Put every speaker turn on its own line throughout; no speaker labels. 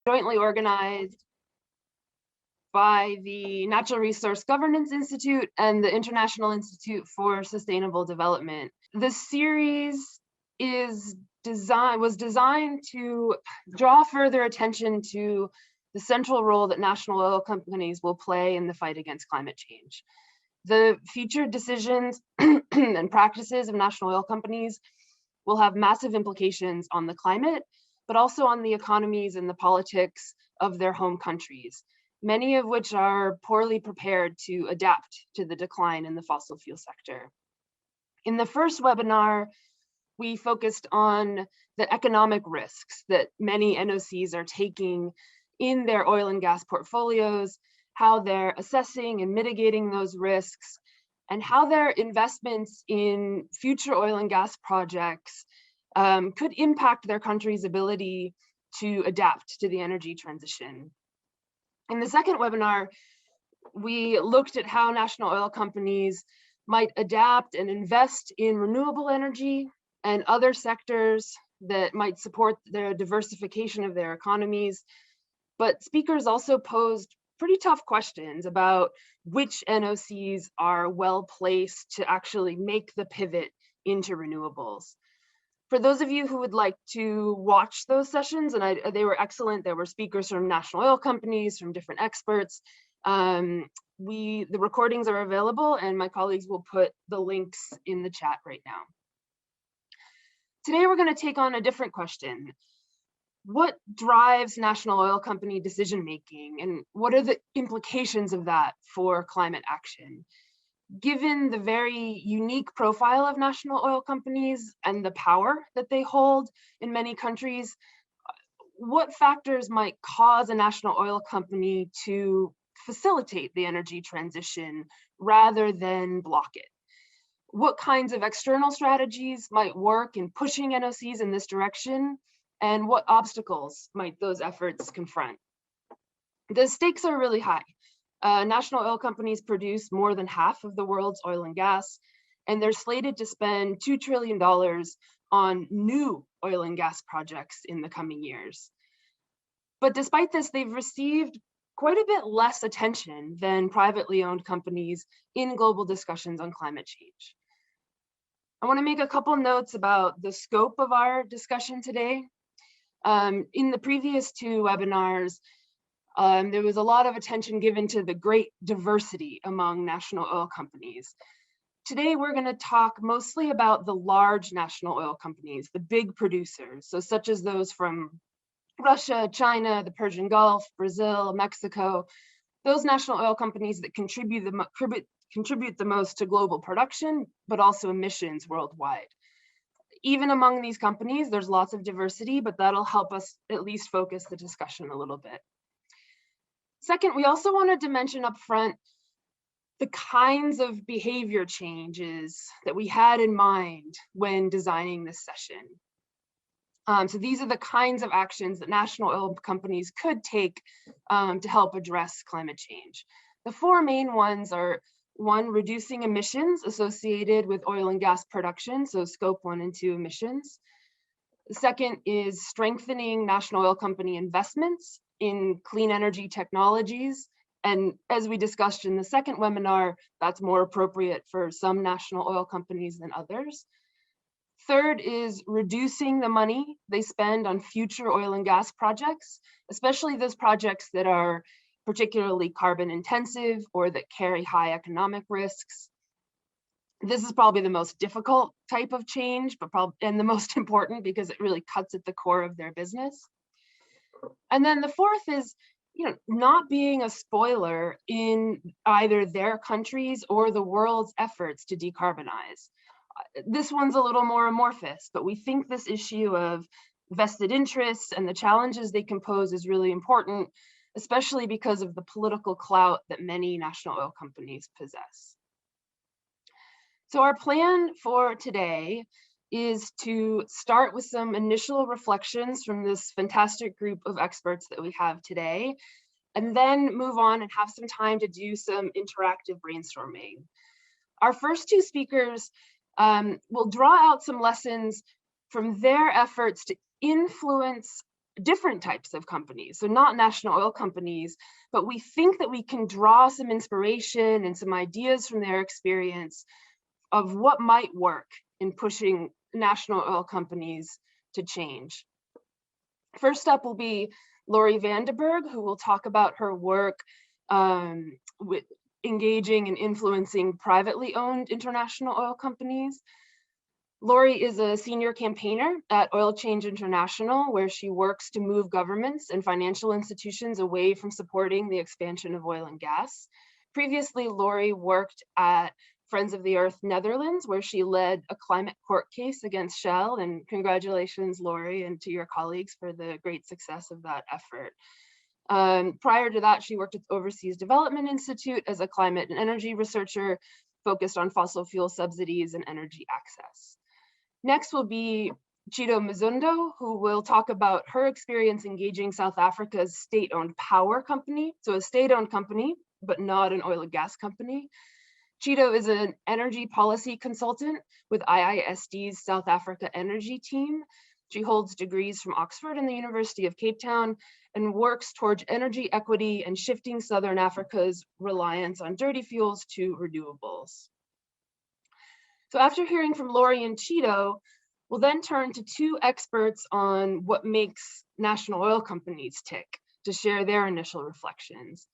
jointly organized by the Natural Resource Governance Institute and the International Institute for Sustainable Development. This series was designed to draw further attention to the central role that national oil companies will play in the fight against climate change. The future decisions and practices of national oil companies will have massive implications on the climate, but also on the economies and the politics of their home countries, many of which are poorly prepared to adapt to the decline in the fossil fuel sector. In the first webinar, we focused on the economic risks that many NOCs are taking in their oil and gas portfolios, how they're assessing and mitigating those risks, and how their investments in future oil and gas projects could impact their country's ability to adapt to the energy transition. In the second webinar, we looked at how national oil companies might adapt and invest in renewable energy and other sectors that might support the diversification of their economies. But speakers also posed pretty tough questions about which NOCs are well placed to actually make the pivot into renewables. For those of you who would like to watch those sessions, and they were excellent, there were speakers from national oil companies, from different experts. The recordings are available, and my colleagues will put the links in the chat right now. Today, we're going to take on a different question. What drives national oil company decision-making, and what are the implications of that for climate action? Given the very unique profile of national oil companies and the power that they hold in many countries, what factors might cause a national oil company to facilitate the energy transition rather than block it? What kinds of external strategies might work in pushing NOCs in this direction, and what obstacles might those efforts confront? The stakes are really high. National oil companies produce more than half of the world's oil and gas, and they're slated to spend $2 trillion on new oil and gas projects in the coming years. But despite this, they've received quite a bit less attention than privately owned companies in global discussions on climate change. I want to make a couple notes about the scope of our discussion today. In the previous two webinars, there was a lot of attention given to the great diversity among national oil companies. Today, we're going to talk mostly about the large national oil companies, the big producers, so such as those from Russia, China, the Persian Gulf, Brazil, Mexico, those national oil companies that contribute the most to global production, but also emissions worldwide. Even among these companies, there's lots of diversity, but that'll help us at least focus the discussion a little bit. Second, we also wanted to mention up front the kinds of behavior changes that we had in mind when designing this session. So these are the kinds of actions that national oil companies could take to help address climate change. The four main ones are: one, reducing emissions associated with oil and gas production, so scope 1 and 2 emissions. The second is strengthening national oil company investments in clean energy technologies. And as we discussed in the second webinar, that's more appropriate for some national oil companies than others. Third is reducing the money they spend on future oil and gas projects, especially those projects that are particularly carbon intensive or that carry high economic risks. This is probably the most difficult type of change, and the most important because it really cuts at the core of their business. And then the fourth is, not being a spoiler in either their countries or the world's efforts to decarbonize. This one's a little more amorphous, but we think this issue of vested interests and the challenges they can pose is really important, especially because of the political clout that many national oil companies possess. So our plan for today is to start with some initial reflections from this fantastic group of experts that we have today, and then move on and have some time to do some interactive brainstorming. Our first two speakers will draw out some lessons from their efforts to influence different types of companies, so not national oil companies, but we think that we can draw some inspiration and some ideas from their experience of what might work in pushing national oil companies to change. First up will be Laurie Vande, who will talk about her work with engaging and influencing privately owned international oil companies. Laurie is a senior campaigner at Oil Change International, where she works to move governments and financial institutions away from supporting the expansion of oil and gas. Previously, Laurie worked at Friends of the Earth Netherlands, where she led a climate court case against Shell. And congratulations, Laurie, and to your colleagues for the great success of that effort. Prior to that, she worked at the Overseas Development Institute as a climate and energy researcher focused on fossil fuel subsidies and energy access. Next will be Chido Mizundo, who will talk about her experience engaging South Africa's state-owned power company. So a state-owned company, but not an oil and gas company. Chido is an energy policy consultant with IISD's South Africa Energy Team. She holds degrees from Oxford and the University of Cape Town and works towards energy equity and shifting Southern Africa's reliance on dirty fuels to renewables. So after hearing from Laurie and Chido, we'll then turn to two experts on what makes national oil companies tick to share their initial reflections.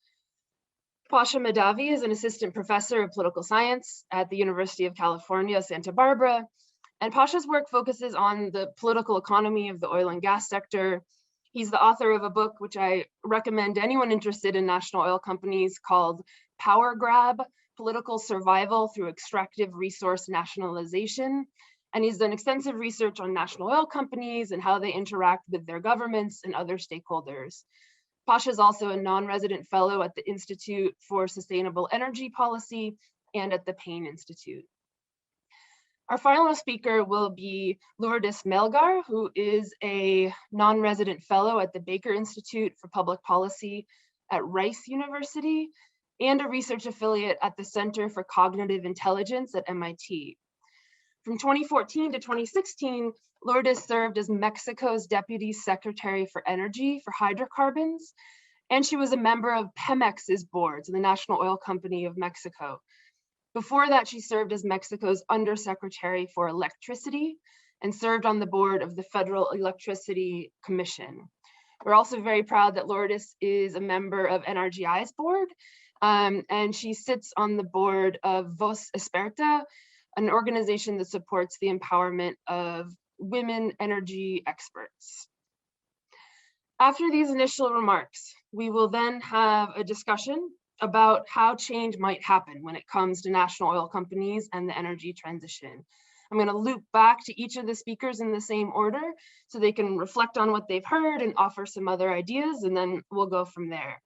Pasha Madavi is an assistant professor of political science at the University of California, Santa Barbara, and Pasha's work focuses on the political economy of the oil and gas sector. He's the author of a book which I recommend to anyone interested in national oil companies called Power Grab: Political Survival Through Extractive Resource Nationalization. And he's done extensive research on national oil companies and how they interact with their governments and other stakeholders. Pasha is also a non-resident fellow at the Institute for Sustainable Energy Policy and at the Payne Institute. Our final speaker will be Lourdes Melgar, who is a non-resident fellow at the Baker Institute for Public Policy at Rice University and a research affiliate at the Center for Cognitive Intelligence at MIT. From 2014 to 2016, Lourdes served as Mexico's Deputy Secretary for Energy for Hydrocarbons, and she was a member of Pemex's boards, the National Oil Company of Mexico. Before that, she served as Mexico's Undersecretary for Electricity and served on the board of the Federal Electricity Commission. We're also very proud that Lourdes is a member of NRGI's board, and she sits on the board of Voz Esperta, an organization that supports the empowerment of women energy experts. After these initial remarks, we will then have a discussion about how change might happen when it comes to national oil companies and the energy transition. I'm going to loop back to each of the speakers in the same order so they can reflect on what they've heard and offer some other ideas, and then we'll go from there.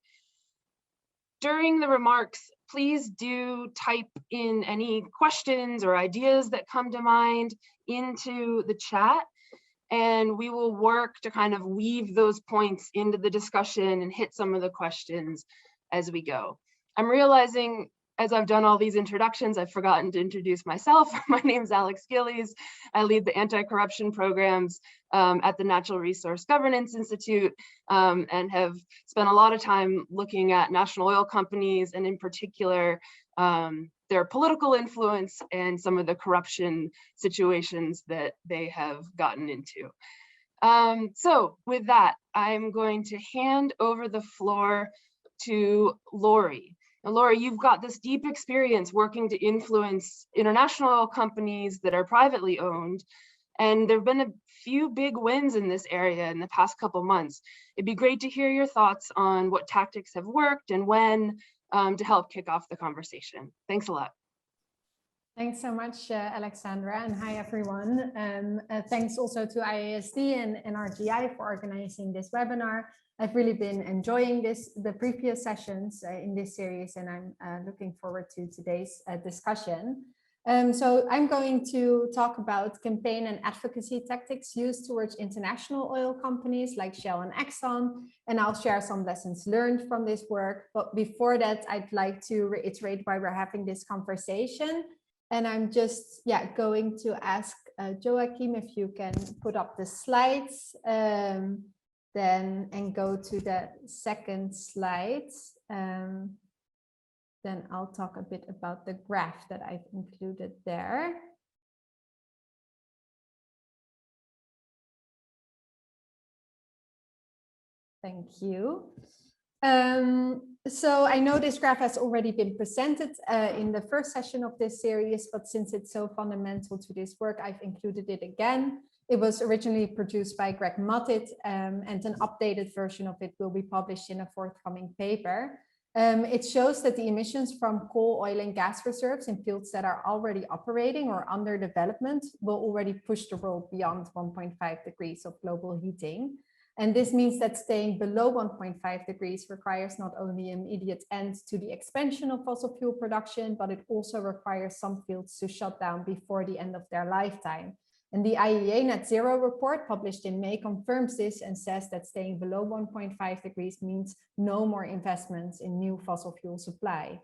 During the remarks, please do type in any questions or ideas that come to mind into the chat, and we will work to kind of weave those points into the discussion and hit some of the questions as we go. I'm realizing as I've done all these introductions, I've forgotten to introduce myself. My name is Alex Gillies. I lead the anti-corruption programs at the Natural Resource Governance Institute and have spent a lot of time looking at national oil companies and in particular their political influence and some of the corruption situations that they have gotten into. So with that, I'm going to hand over the floor to Laurie. Now, Laurie, you've got this deep experience working to influence international oil companies that are privately owned, and there have been a few big wins in this area in the past couple months. It'd be great to hear your thoughts on what tactics have worked and when to help kick off the conversation. Thanks a lot.
Thanks so much, Alexandra, and hi everyone. Thanks also to IISD and NRGI for organizing this webinar. I've really been enjoying the previous sessions in this series, and I'm looking forward to today's discussion. So I'm going to talk about campaign and advocacy tactics used towards international oil companies like Shell and Exxon, and I'll share some lessons learned from this work. But before that, I'd like to reiterate why we're having this conversation. And I'm just going to ask Joachim if you can put up the slides. then and go to the second slide, then I'll talk a bit about the graph that I've included there. Thank you. So I know this graph has already been presented in the first session of this series, but since it's so fundamental to this work, I've included it again. It was originally produced by Greg Mottit, and an updated version of it will be published in a forthcoming paper. It shows that the emissions from coal, oil, and gas reserves in fields that are already operating or under development will already push the world beyond 1.5 degrees of global heating. And this means that staying below 1.5 degrees requires not only an immediate end to the expansion of fossil fuel production, but it also requires some fields to shut down before the end of their lifetime. And the IEA Net Zero report published in May confirms this and says that staying below 1.5 degrees means no more investments in new fossil fuel supply.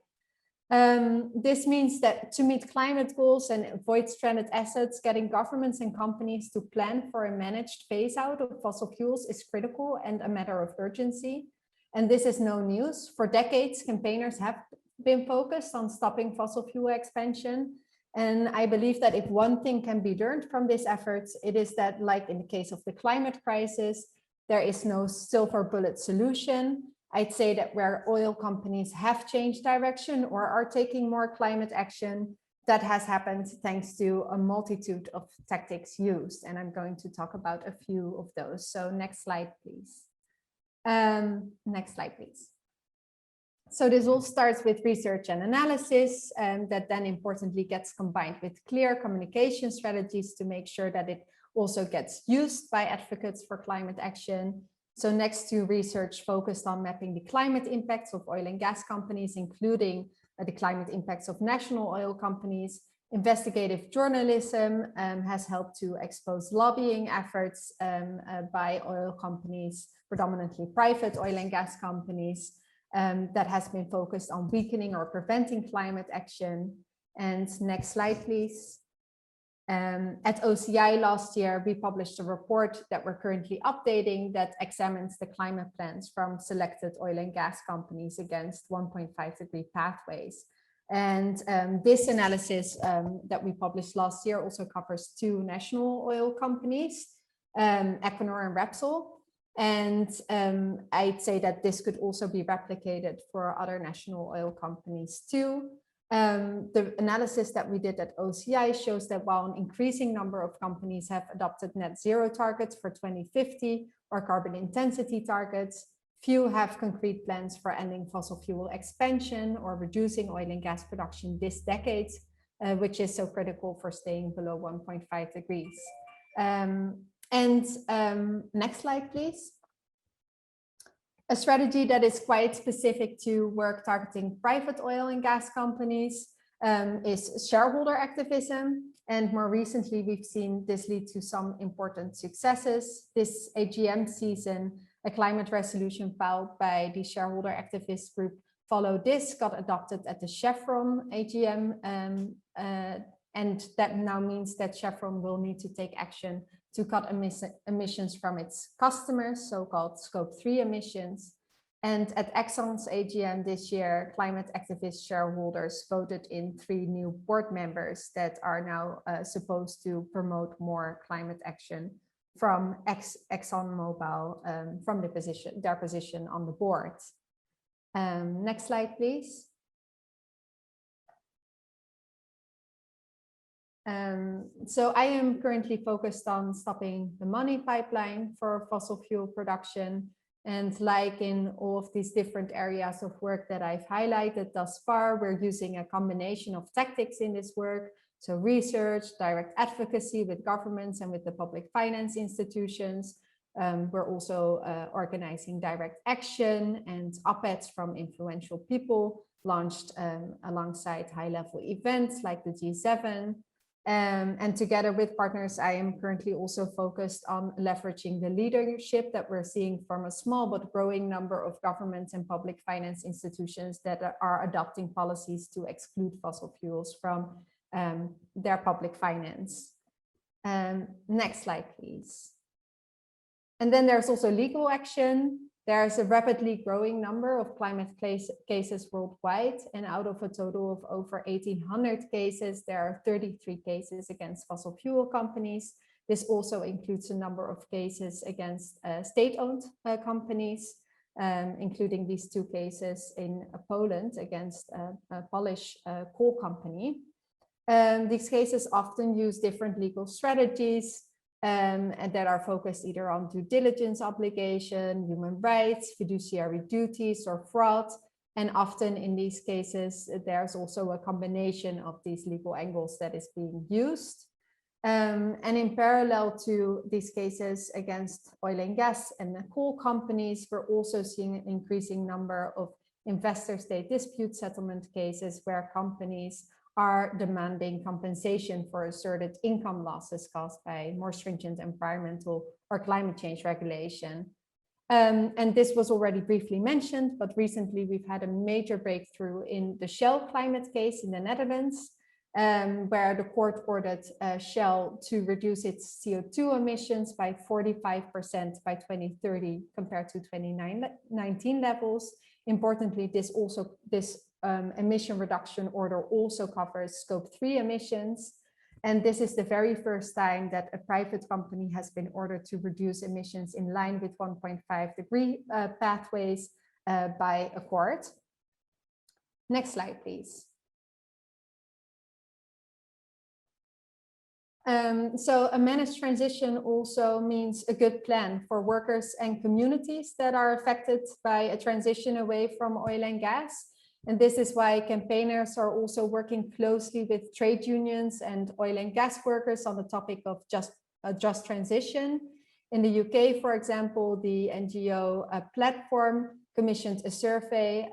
This means that to meet climate goals and avoid stranded assets, getting governments and companies to plan for a managed phase out of fossil fuels is critical and a matter of urgency. And this is no news. For decades, campaigners have been focused on stopping fossil fuel expansion. And I believe that if one thing can be learned from these efforts, it is that, like in the case of the climate crisis, there is no silver bullet solution. I'd say that where oil companies have changed direction or are taking more climate action, that has happened thanks to a multitude of tactics used. And I'm going to talk about a few of those. So next slide, please. Next slide, please. So this all starts with research and analysis, and that then importantly gets combined with clear communication strategies to make sure that it also gets used by advocates for climate action. So next to research focused on mapping the climate impacts of oil and gas companies, including the climate impacts of national oil companies, investigative journalism has helped to expose lobbying efforts by oil companies, predominantly private oil and gas companies, that has been focused on weakening or preventing climate action. And next slide, please. At OCI last year, we published a report that we're currently updating that examines the climate plans from selected oil and gas companies against 1.5 degree pathways. And this analysis that we published last year also covers two national oil companies, Equinor and Repsol. And I'd say that this could also be replicated for other national oil companies too. The analysis that we did at OCI shows that while an increasing number of companies have adopted net zero targets for 2050 or carbon intensity targets, few have concrete plans for ending fossil fuel expansion or reducing oil and gas production this decade, which is so critical for staying below 1.5 degrees. Next slide, please. A strategy that is quite specific to work targeting private oil and gas companies is shareholder activism. And more recently, we've seen this lead to some important successes. This AGM season, a climate resolution filed by the shareholder activist group Follow This got adopted at the Chevron AGM. And that now means that Chevron will need to take action to cut emissions from its customers, so-called Scope 3 emissions. And at Exxon's AGM this year, climate activist shareholders voted in 3 new board members that are now supposed to promote more climate action from ExxonMobil, from their position on the board. Next slide, please. So I am currently focused on stopping the money pipeline for fossil fuel production. And like in all of these different areas of work that I've highlighted thus far, we're using a combination of tactics in this work. So research, direct advocacy with governments and with the public finance institutions. We're also organizing direct action and op-eds from influential people launched alongside high-level events like the G7. And together with partners, I am currently also focused on leveraging the leadership that we're seeing from a small but growing number of governments and public finance institutions that are adopting policies to exclude fossil fuels from their public finance. Next slide, please. And then there's also legal action. There's a rapidly growing number of climate cases worldwide, and out of a total of over 1,800 cases, there are 33 cases against fossil fuel companies. This also includes a number of cases against state-owned companies, including these 2 cases in Poland against a Polish coal company. These cases often use different legal strategies and that are focused either on due diligence obligation, human rights, fiduciary duties, or fraud. And often in these cases, there's also a combination of these legal angles that is being used. And in parallel to these cases against oil and gas and the coal companies, we're also seeing an increasing number of investor-state dispute settlement cases where companies are demanding compensation for asserted income losses caused by more stringent environmental or climate change regulation. And this was already briefly mentioned, but recently we've had a major breakthrough in the Shell climate case in the Netherlands, where the court ordered Shell to reduce its CO2 emissions by 45% by 2030 compared to 2019 levels. Importantly, this emission reduction order also covers scope 3 emissions. And this is the very first time that a private company has been ordered to reduce emissions in line with 1.5-degree pathways by a court. Next slide, please. So a managed transition also means a good plan for workers and communities that are affected by a transition away from oil and gas. And this is why campaigners are also working closely with trade unions and oil and gas workers on the topic of just transition. In the UK, for example, the NGO platform commissioned a survey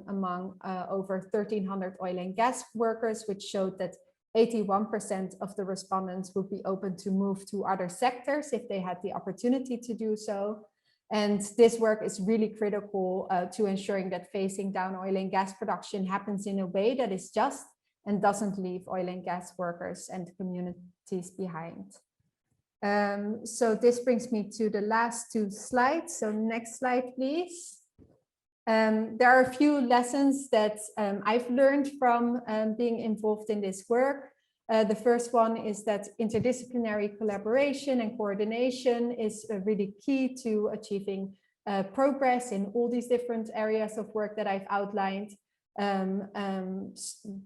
among over 1,300 oil and gas workers, which showed that 81% of the respondents would be open to move to other sectors if they had the opportunity to do so. And this work is really critical to ensuring that phasing down oil and gas production happens in a way that is just and doesn't leave oil and gas workers and communities behind. So this brings me to the last 2 slides. So next slide, please. There are a few lessons that I've learned from being involved in this work. The first one is that interdisciplinary collaboration and coordination is really key to achieving progress in all these different areas of work that I've outlined.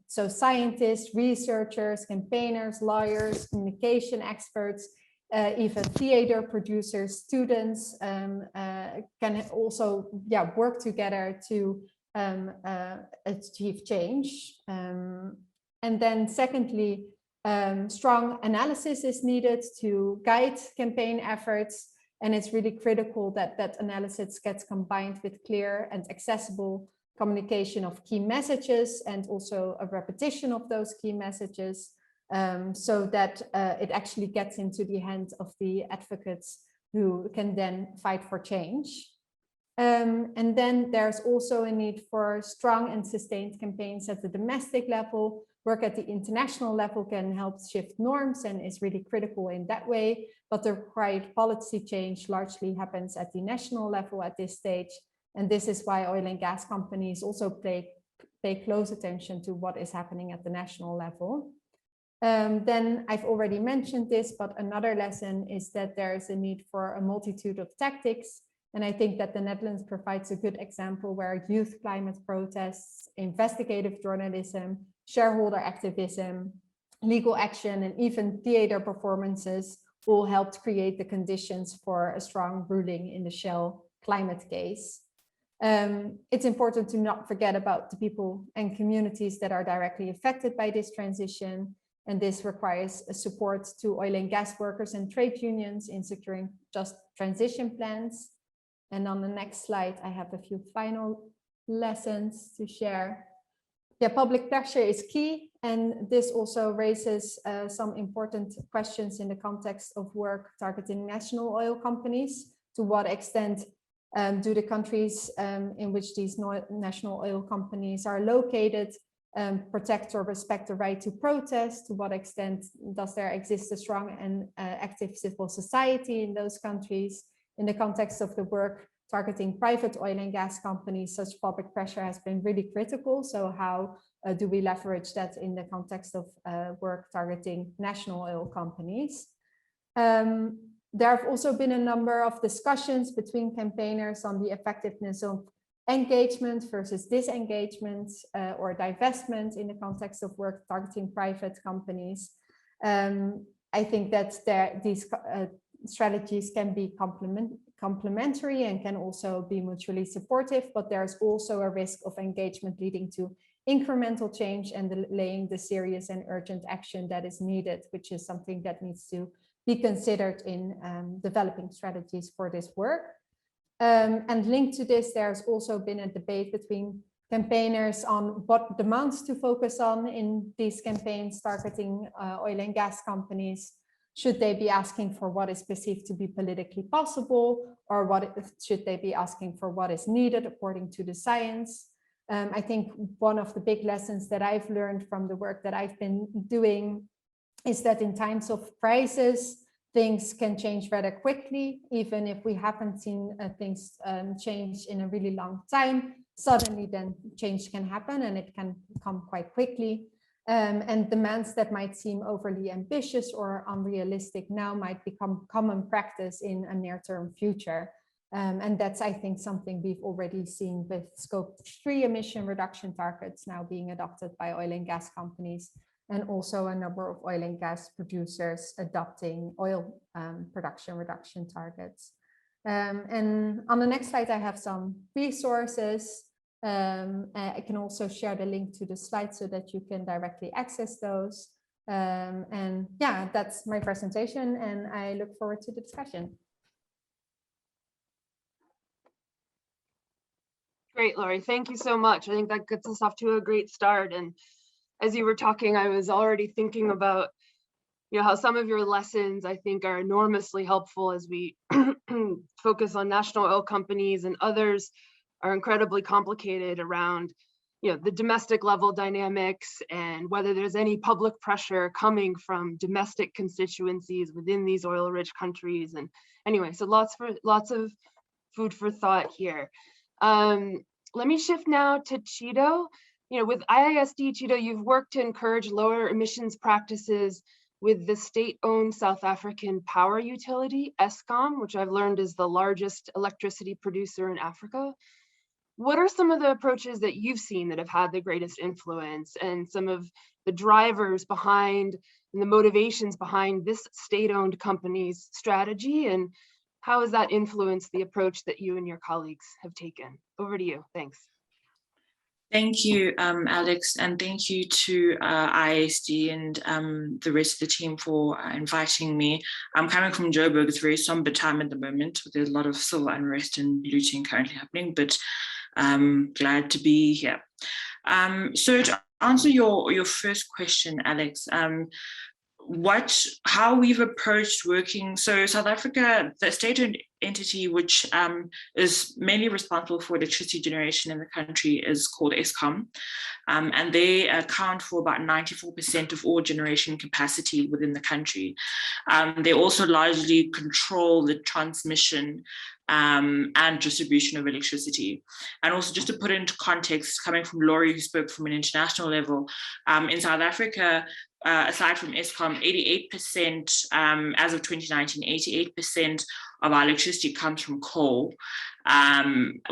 So scientists, researchers, campaigners, lawyers, communication experts, even theater producers, students can also work together to achieve change. And then secondly, strong analysis is needed to guide campaign efforts. And it's really critical that that analysis gets combined with clear and accessible communication of key messages and also a repetition of those key messages, so that it actually gets into the hands of the advocates who can then fight for change. And then there's also a need for strong and sustained campaigns at the domestic level. Work at the international level can help shift norms and is really critical in that way, but the required policy change largely happens at the national level at this stage. And this is why oil and gas companies also pay close attention to what is happening at the national level. Then I've already mentioned this, but another lesson is that there is a need for a multitude of tactics. And I think that the Netherlands provides a good example where youth climate protests, investigative journalism, shareholder activism, legal action, and even theater performances all helped create the conditions for a strong ruling in the Shell climate case. It's important to not forget about the people and communities that are directly affected by this transition. And this requires a support to oil and gas workers and trade unions in securing just transition plans. And on the next slide, I have a few final lessons to share. Yeah, public pressure is key. And this also raises some important questions in the context of work targeting national oil companies. To what extent do the countries in which these national oil companies are located protect or respect the right to protest? To what extent does there exist a strong and active civil society in those countries? in the context of the work targeting private oil and gas companies, such public pressure has been really critical. So how do we leverage that in the context of work targeting national oil companies? There have also been a number of discussions between campaigners on the effectiveness of engagement versus disengagement or divestment in the context of work targeting private companies. I think that these strategies can be complementary and can also be mutually supportive, but there's also a risk of engagement leading to incremental change and delaying the serious and urgent action that is needed, which is something that needs to be considered in developing strategies for this work. And linked to this, there's also been a debate between campaigners on what demands to focus on in these campaigns targeting oil and gas companies. Should they be asking for what is perceived to be politically possible, or should they be asking for what is needed according to the science? I think one of the big lessons that I've learned from the work that I've been doing is that in times of crisis, things can change rather quickly. Even if we haven't seen things change in a really long time, suddenly then change can happen and it can come quite quickly. And demands that might seem overly ambitious or unrealistic now might become common practice in a near-term future. And that's, I think, something we've already seen with Scope 3 emission reduction targets now being adopted by oil and gas companies, and also a number of oil and gas producers adopting oil production reduction targets. And on the next slide, I have some resources. I can also share the link to the slide so that you can directly access those. And yeah, that's my presentation, and I look forward to the discussion.
Great, Laurie. Thank you so much. I think that gets us off to a great start. And as you were talking, I was already thinking about, how some of your lessons, I think, are enormously helpful as we focus on national oil companies, and others are incredibly complicated around, the domestic level dynamics and whether there's any public pressure coming from domestic constituencies within these oil-rich countries. And anyway, so lots of food for thought here. Let me shift now to Cheeto. With IISD, Cheeto, you've worked to encourage lower emissions practices with the state-owned South African power utility, Xcom, which I've learned is the largest electricity producer in Africa. What are some of the approaches that you've seen that have had the greatest influence, and some of the drivers behind and the motivations behind this state-owned company's strategy, and how has that influenced the approach that you and your colleagues have taken? Over to you. Thanks.
Thank you, Alex, and thank you to IISD and the rest of the team for inviting me. I'm coming from Joburg. It's a very somber time at the moment. There's a lot of civil unrest and looting currently happening, but I'm glad to be here. So to answer your first question, Alex, how we've approached working. So South Africa, the state-owned entity, which is mainly responsible for electricity generation in the country, is called Xcom. And they account for about 94% of all generation capacity within the country. They also largely control the transmission and distribution of electricity. And also, just to put into context, coming from Laurie, who spoke from an international level, in South Africa, aside from Xcom, 88%, as of 2019, 88% of our electricity comes from coal,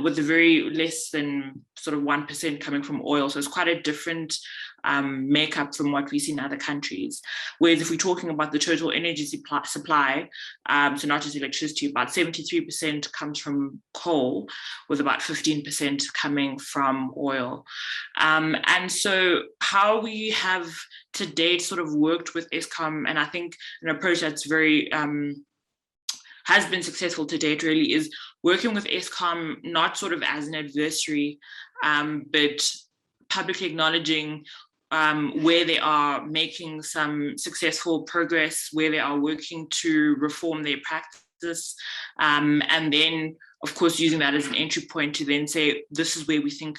with a very less than sort of 1% coming from oil. So it's quite a different makeup from what we see in other countries. Whereas if we're talking about the total energy supply, so not just electricity, about 73% comes from coal, with about 15% coming from oil. And so how we have to date sort of worked with Xcom, and I think an approach that's very has been successful to date really, is working with Xcom not sort of as an adversary, but publicly acknowledging where they are making some successful progress, where they are working to reform their practice, and then of course using that as an entry point to then say, this is where we think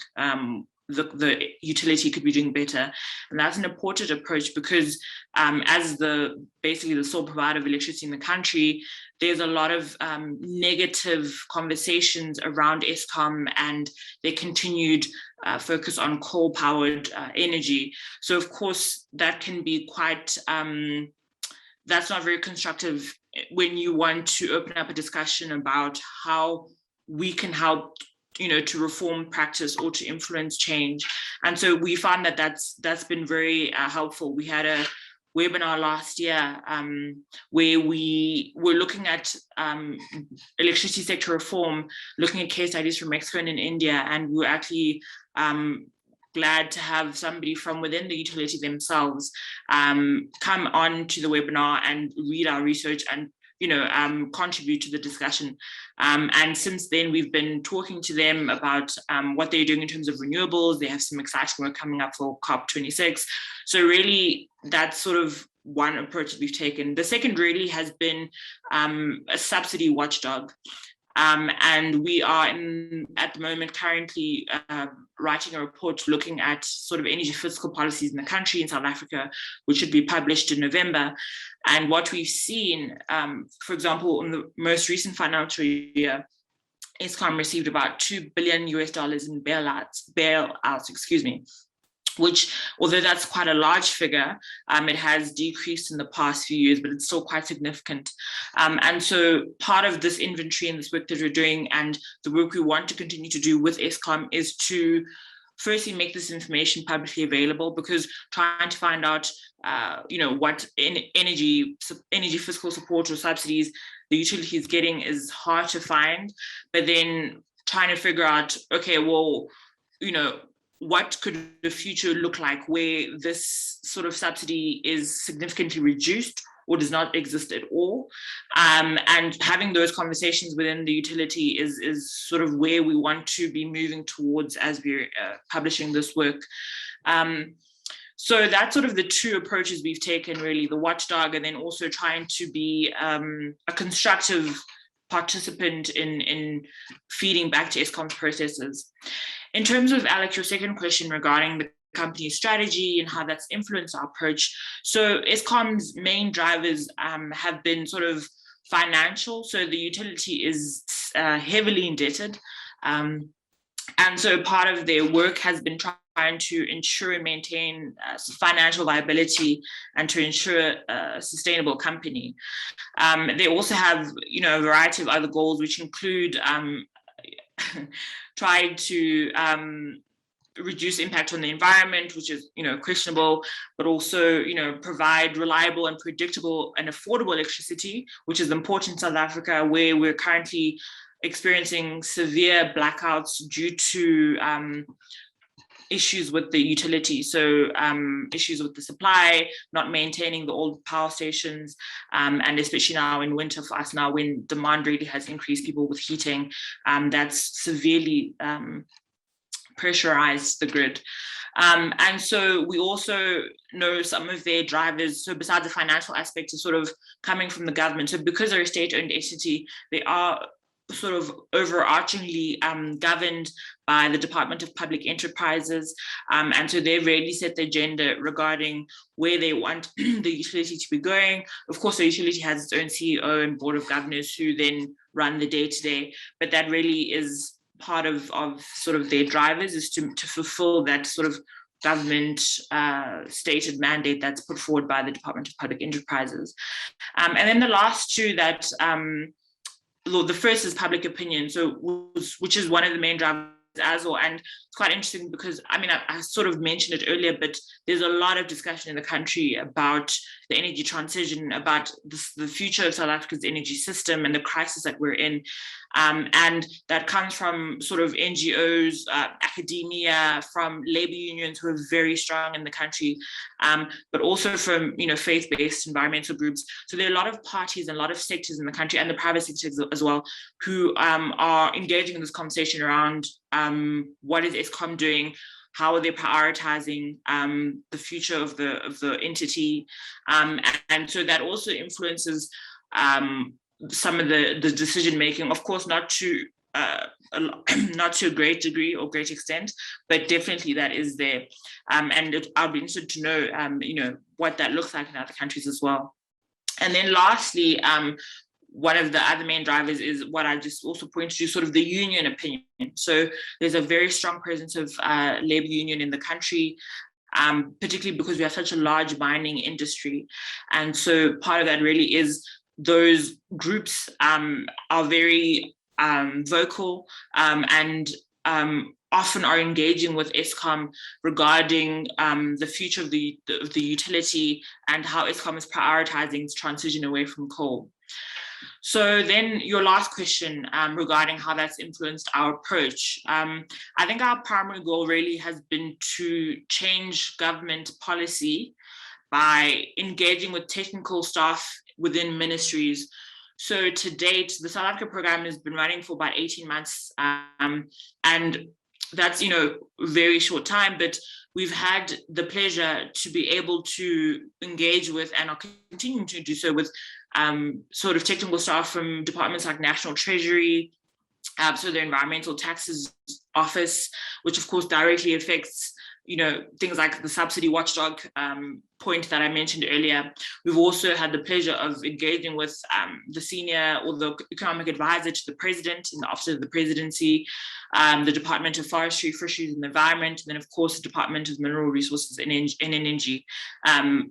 the utility could be doing better. And that's an important approach because as basically the sole provider of electricity in the country, there's a lot of negative conversations around Xcom and their continued focus on coal-powered energy. So of course, that can be quite, that's not very constructive when you want to open up a discussion about how we can help, to reform practice or to influence change. And so we found that that's been very helpful. We had a webinar last year where we were looking at electricity sector reform, looking at case studies from Mexico and in India, and we were actually glad to have somebody from within the utility themselves come on to the webinar and read our research and contribute to the discussion. And since then, we've been talking to them about what they're doing in terms of renewables. They have some exciting work coming up for COP26. So really, that's sort of one approach that we've taken. The second really has been a subsidy watchdog. And we are at the moment currently writing a report looking at sort of energy fiscal policies in the country in South Africa, which should be published in November. And what we've seen, for example, in the most recent financial year, Xcom received about $2 billion in bailouts, which, although that's quite a large figure, it has decreased in the past few years, but it's still quite significant. And so part of this inventory and this work that we're doing and the work we want to continue to do with Xcom is to firstly make this information publicly available, because trying to find out what energy fiscal support or subsidies the utility is getting is hard to find. But then trying to figure out, okay, well, what could the future look like where this sort of subsidy is significantly reduced or does not exist at all? And having those conversations within the utility is sort of where we want to be moving towards as we're publishing this work. So that's sort of the two approaches we've taken, really, the watchdog and then also trying to be a constructive participant in feeding back to Xcom's processes. In terms of, Alex, your second question regarding the company's strategy and how that's influenced our approach. So Xcom's main drivers have been sort of financial. So the utility is heavily indebted. And so part of their work has been trying to ensure and maintain financial viability and to ensure a sustainable company. They also have, a variety of other goals, which include trying to reduce impact on the environment, which is, questionable, but also, provide reliable and predictable and affordable electricity, which is important in South Africa, where we're currently experiencing severe blackouts due to issues with the utility. So issues with the supply, not maintaining the old power stations, and especially now in winter for us now when demand really has increased, people with heating, that's severely pressurized the grid. And so we also know some of their drivers. So besides the financial aspect is sort of coming from the government. So because they're a state-owned entity, they are sort of overarchingly governed by the Department of Public Enterprises. And so they really set the agenda regarding where they want the utility to be going. Of course, the utility has its own CEO and board of governors who then run the day-to-day, but that really is part of sort of their drivers, is to fulfill that sort of government stated mandate that's put forward by the Department of Public Enterprises. And then the last two that the first is public opinion, which is one of the main drivers as well. And it's quite interesting because, I sort of mentioned it earlier, but there's a lot of discussion in the country about the energy transition, about the future of South Africa's energy system and the crisis that we're in. And that comes from sort of NGOs, academia, from labor unions who are very strong in the country, but also from, faith-based environmental groups. So there are a lot of parties and a lot of sectors in the country, and the private sector as well, who are engaging in this conversation around what is Xcom doing, how are they prioritizing the future of the entity, and so that also influences some of the decision making. Of course, not to a great degree or great extent, but definitely that is there. And I'll be interested to know, what that looks like in other countries as well. And then lastly, one of the other main drivers is what I just also pointed to, sort of the union opinion. So there's a very strong presence of labor union in the country, particularly because we have such a large mining industry. And so part of that really is those groups are very vocal and often are engaging with Xcom regarding the future of the utility and how Xcom is prioritizing its transition away from coal. So then your last question regarding how that's influenced our approach. I think our primary goal really has been to change government policy by engaging with technical staff within ministries. So to date, the South Africa program has been running for about 18 months, and that's, very short time, but we've had the pleasure to be able to engage with, and are continuing to do so with, sort of technical staff from departments like National Treasury, so the Environmental Taxes Office, which of course directly affects things like the Subsidy Watchdog point that I mentioned earlier. We've also had the pleasure of engaging with the senior or the economic advisor to the president in the Office of the Presidency, the Department of Forestry, Fisheries and the Environment, and then of course the Department of Mineral Resources and Energy,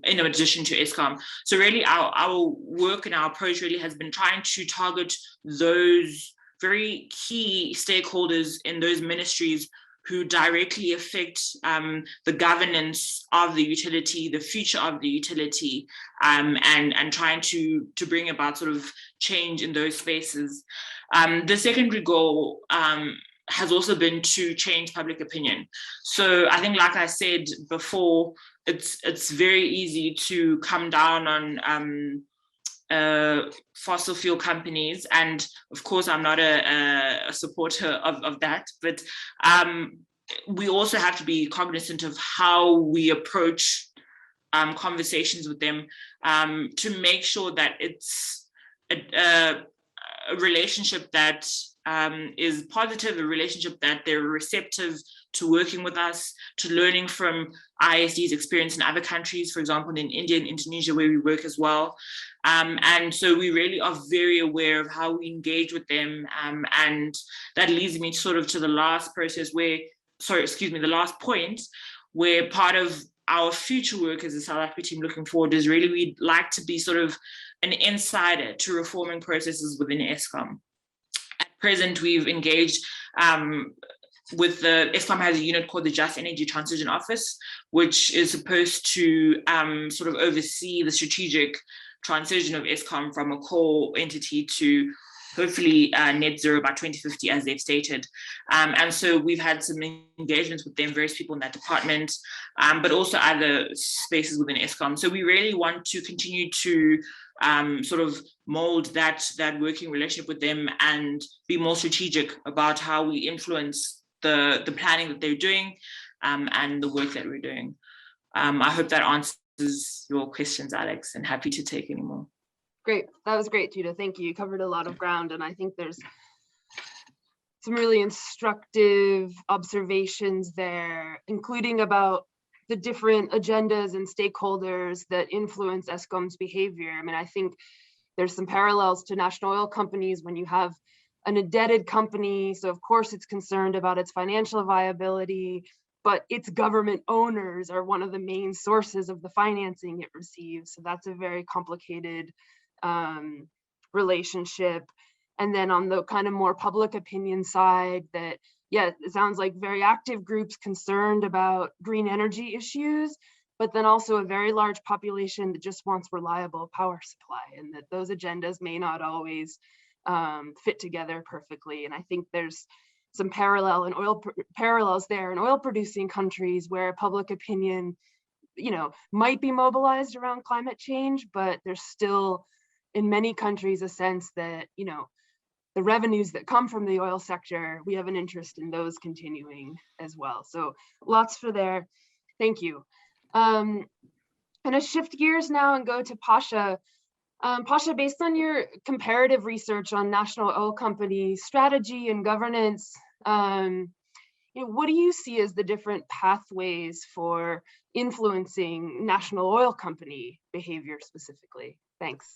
in addition to Xcom. So really our work and our approach really has been trying to target those very key stakeholders in those ministries who directly affect the governance of the utility, the future of the utility, and trying to bring about sort of change in those spaces. The secondary goal has also been to change public opinion. So I think, like I said before, it's very easy to come down on fossil fuel companies, and of course I'm not a supporter of that, but we also have to be cognizant of how we approach conversations with them to make sure that it's a relationship that is positive, a relationship that they're receptive to working with us, to learning from ISD's experience in other countries, for example, in India and Indonesia, where we work as well. And so we really are very aware of how we engage with them. And that leads me to the last the last point, where part of our future work as a South Africa team looking forward is really we'd like to be sort of an insider to reforming processes within Xcom. At present, we've engaged with the Xcom has a unit called the Just Energy Transition Office, which is supposed to sort of oversee the strategic transition of Xcom from a coal entity to hopefully net zero by 2050, as they've stated. And so we've had some engagements with them, various people in that department, but also other spaces within Xcom. So we really want to continue to sort of mold that working relationship with them and be more strategic about how we influence the planning that they're doing and the work that we're doing. I hope that answers your questions, Alex, and happy to take any more.
Great. That was great, Judah. Thank you. You covered a lot of ground, and I think there's some really instructive observations there, including about the different agendas and stakeholders that influence Xcom's behavior. I mean, I think there's some parallels to national oil companies when you have an indebted company. So of course it's concerned about its financial viability, but its government owners are one of the main sources of the financing it receives. So that's a very complicated relationship. And then on the kind of more public opinion side, that, yeah, it sounds like very active groups concerned about green energy issues, but then also a very large population that just wants reliable power supply, and that those agendas may not always fit together perfectly. And I think there's some parallels there in oil producing countries where public opinion, might be mobilized around climate change, but there's still in many countries a sense that, the revenues that come from the oil sector, we have an interest in those continuing as well. So lots for there. Thank you. I'm gonna shift gears now and go to Pasha. Pasha, based on your comparative research on national oil company strategy and governance, what do you see as the different pathways for influencing national oil company behavior specifically? Thanks.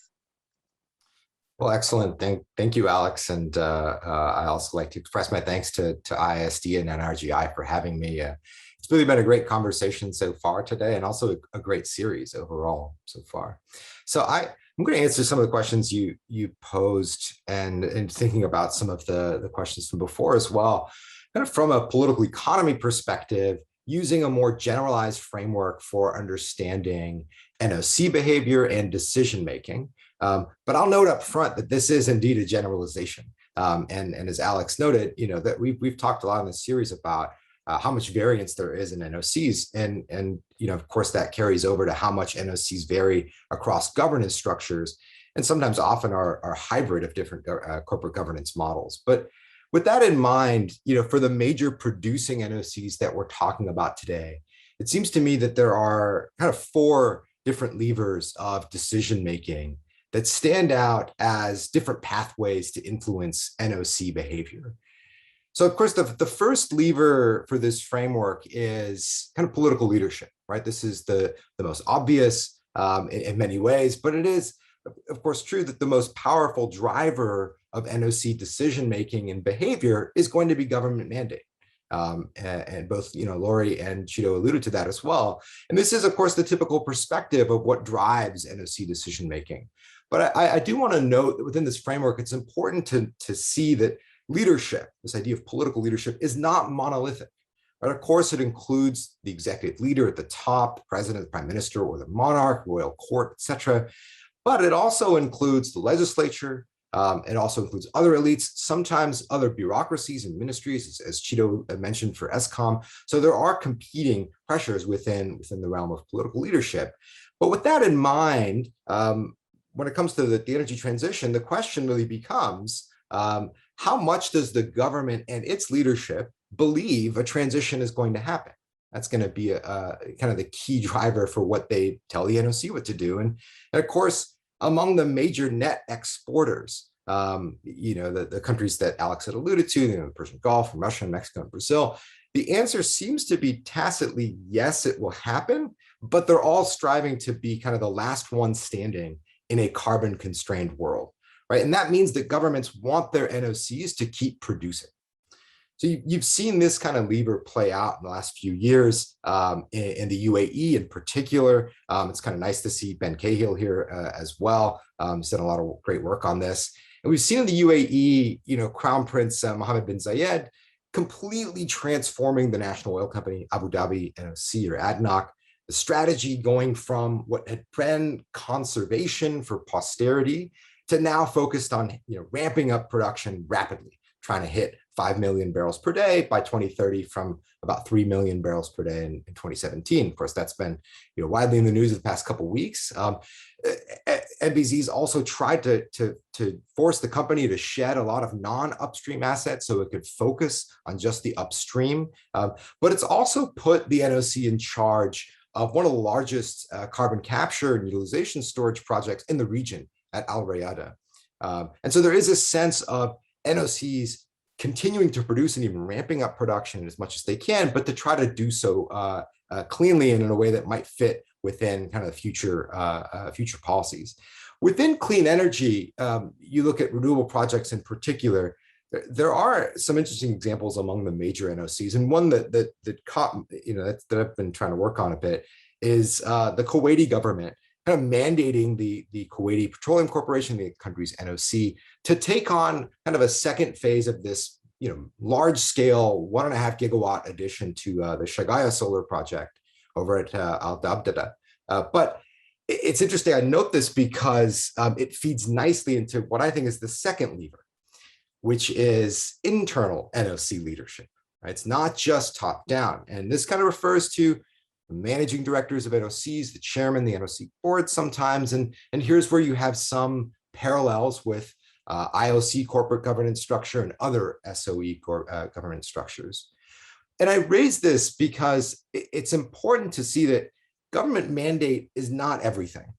Well, excellent. Thank you, Alex. And I also like to express my thanks to IISD and NRGI for having me. It's really been a great conversation so far today, and also a great series overall so far. So I'm going to answer some of the questions you posed, and thinking about some of the questions from before as well, kind of from a political economy perspective, using a more generalized framework for understanding NOC behavior and decision making. But I'll note up front that this is indeed a generalization. And as Alex noted, that we've talked a lot in this series about how much variance there is in NOCs. And of course, that carries over to how much NOCs vary across governance structures, and sometimes often are hybrid of different corporate governance models. But with that in mind, for the major producing NOCs that we're talking about today, it seems to me that there are kind of 4 different levers of decision-making that stand out as different pathways to influence NOC behavior. So of course, the first lever for this framework is kind of political leadership, right? This is the most obvious in many ways, but it is, of course, true that the most powerful driver of NOC decision-making and behavior is going to be government mandate. And both, Laurie and Chido alluded to that as well. And this is, of course, the typical perspective of what drives NOC decision-making. But I do want to note that within this framework, it's important to see that leadership, this idea of political leadership, is not monolithic. Right? Of course, it includes the executive leader at the top, the president, the prime minister, or the monarch, royal court, etc. But it also includes the legislature. It also includes other elites, sometimes other bureaucracies and ministries, as Chido mentioned for Xcom. So there are competing pressures within the realm of political leadership. But with that in mind, when it comes to the energy transition, the question really becomes, how much does the government and its leadership believe a transition is going to happen? That's going to be kind of the key driver for what they tell the NOC what to do. And of course, among the major net exporters, the countries that Alex had alluded to, the Persian Gulf, Russia, Mexico, and Brazil, the answer seems to be tacitly, yes, it will happen, but they're all striving to be kind of the last one standing in a carbon constrained world, right? And that means that governments want their NOCs to keep producing. So you've seen this kind of lever play out in the last few years in the UAE in particular. It's kind of nice to see Ben Cahill here as well. He's done a lot of great work on this. And we've seen in the UAE, Crown Prince Mohammed bin Zayed completely transforming the national oil company, Abu Dhabi NOC or ADNOC, the strategy going from what had been conservation for posterity to now focused on ramping up production rapidly, trying to hit 5 million barrels per day by 2030 from about 3 million barrels per day in 2017. Of course, that's been widely in the news the past couple of weeks. NBZ's also tried to force the company to shed a lot of non-upstream assets so it could focus on just the upstream. But it's also put the NOC in charge of one of the largest carbon capture and utilization storage projects in the region at Al Rayada. And so there is a sense of NOCs continuing to produce and even ramping up production as much as they can, but to try to do so cleanly and in a way that might fit within kind of future policies. Within clean energy, you look at renewable projects in particular, there are some interesting examples among the major NOCs, and one that caught, that I've been trying to work on a bit is the Kuwaiti government kind of mandating the Kuwaiti Petroleum Corporation, the country's NOC, to take on kind of a second phase of this, large scale 1.5 gigawatt addition to the Shagaya solar project over at Al Dabdada. But it's interesting, I note this because it feeds nicely into what I think is the second lever, which is internal NOC leadership. Right? It's not just top down. And this kind of refers to the managing directors of NOCs, the chairman, the NOC board sometimes. And here's where you have some parallels with IOC corporate governance structure and other SOE governance structures. And I raise this because it's important to see that government mandate is not everything.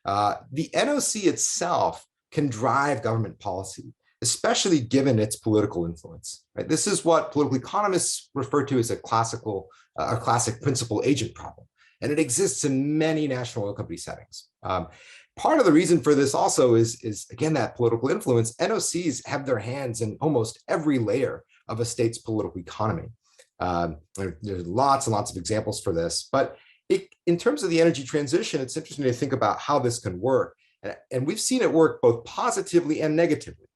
The NOC itself can drive government policy, especially given its political influence. Right? This is what political economists refer to as a classic principal agent problem. And it exists in many national oil company settings. part of the reason for this also is again, that political influence. NOCs have their hands in almost every layer of a state's political economy. There's lots and lots of examples for this, but in terms of the energy transition, it's interesting to think about how this can work. And we've seen it work both positively and negatively.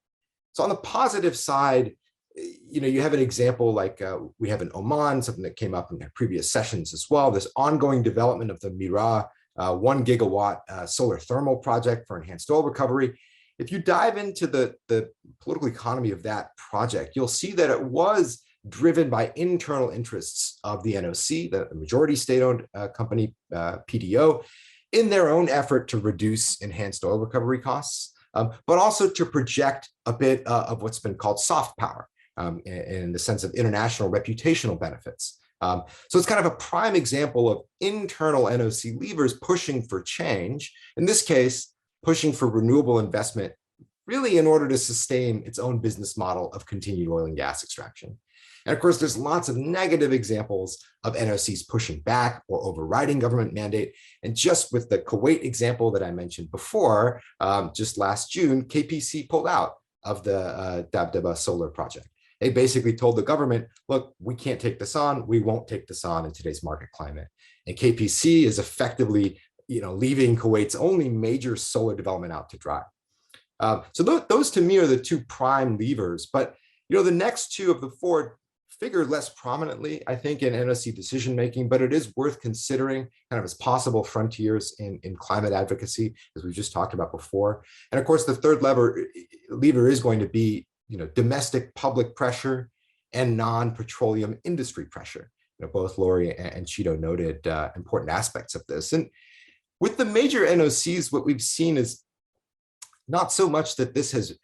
So on the positive side, you have an example like we have in Oman, something that came up in previous sessions as well, this ongoing development of the Mira 1 gigawatt solar thermal project for enhanced oil recovery. If you dive into the political economy of that project, you'll see that it was driven by internal interests of the NOC, the majority state-owned company, PDO, in their own effort to reduce enhanced oil recovery costs, but also to project a bit of what's been called soft power in the sense of international reputational benefits. So it's kind of a prime example of internal NOC levers pushing for change, in this case, pushing for renewable investment, really in order to sustain its own business model of continued oil and gas extraction. And of course, there's lots of negative examples of NOCs pushing back or overriding government mandate. And just with the Kuwait example that I mentioned before, just last June, KPC pulled out of the Dabdaba solar project. They basically told the government, look, we can't take this on. We won't take this on in today's market climate. And KPC is effectively, leaving Kuwait's only major solar development out to dry. So those to me are the two prime levers. But, the next two of the four figure less prominently, I think, in NOC decision-making, but it is worth considering kind of as possible frontiers in climate advocacy, as we just talked about before. And of course, the third lever is going to be domestic public pressure and non-petroleum industry pressure. Both Laurie and Cheeto noted important aspects of this. And with the major NOCs, what we've seen is not so much that this has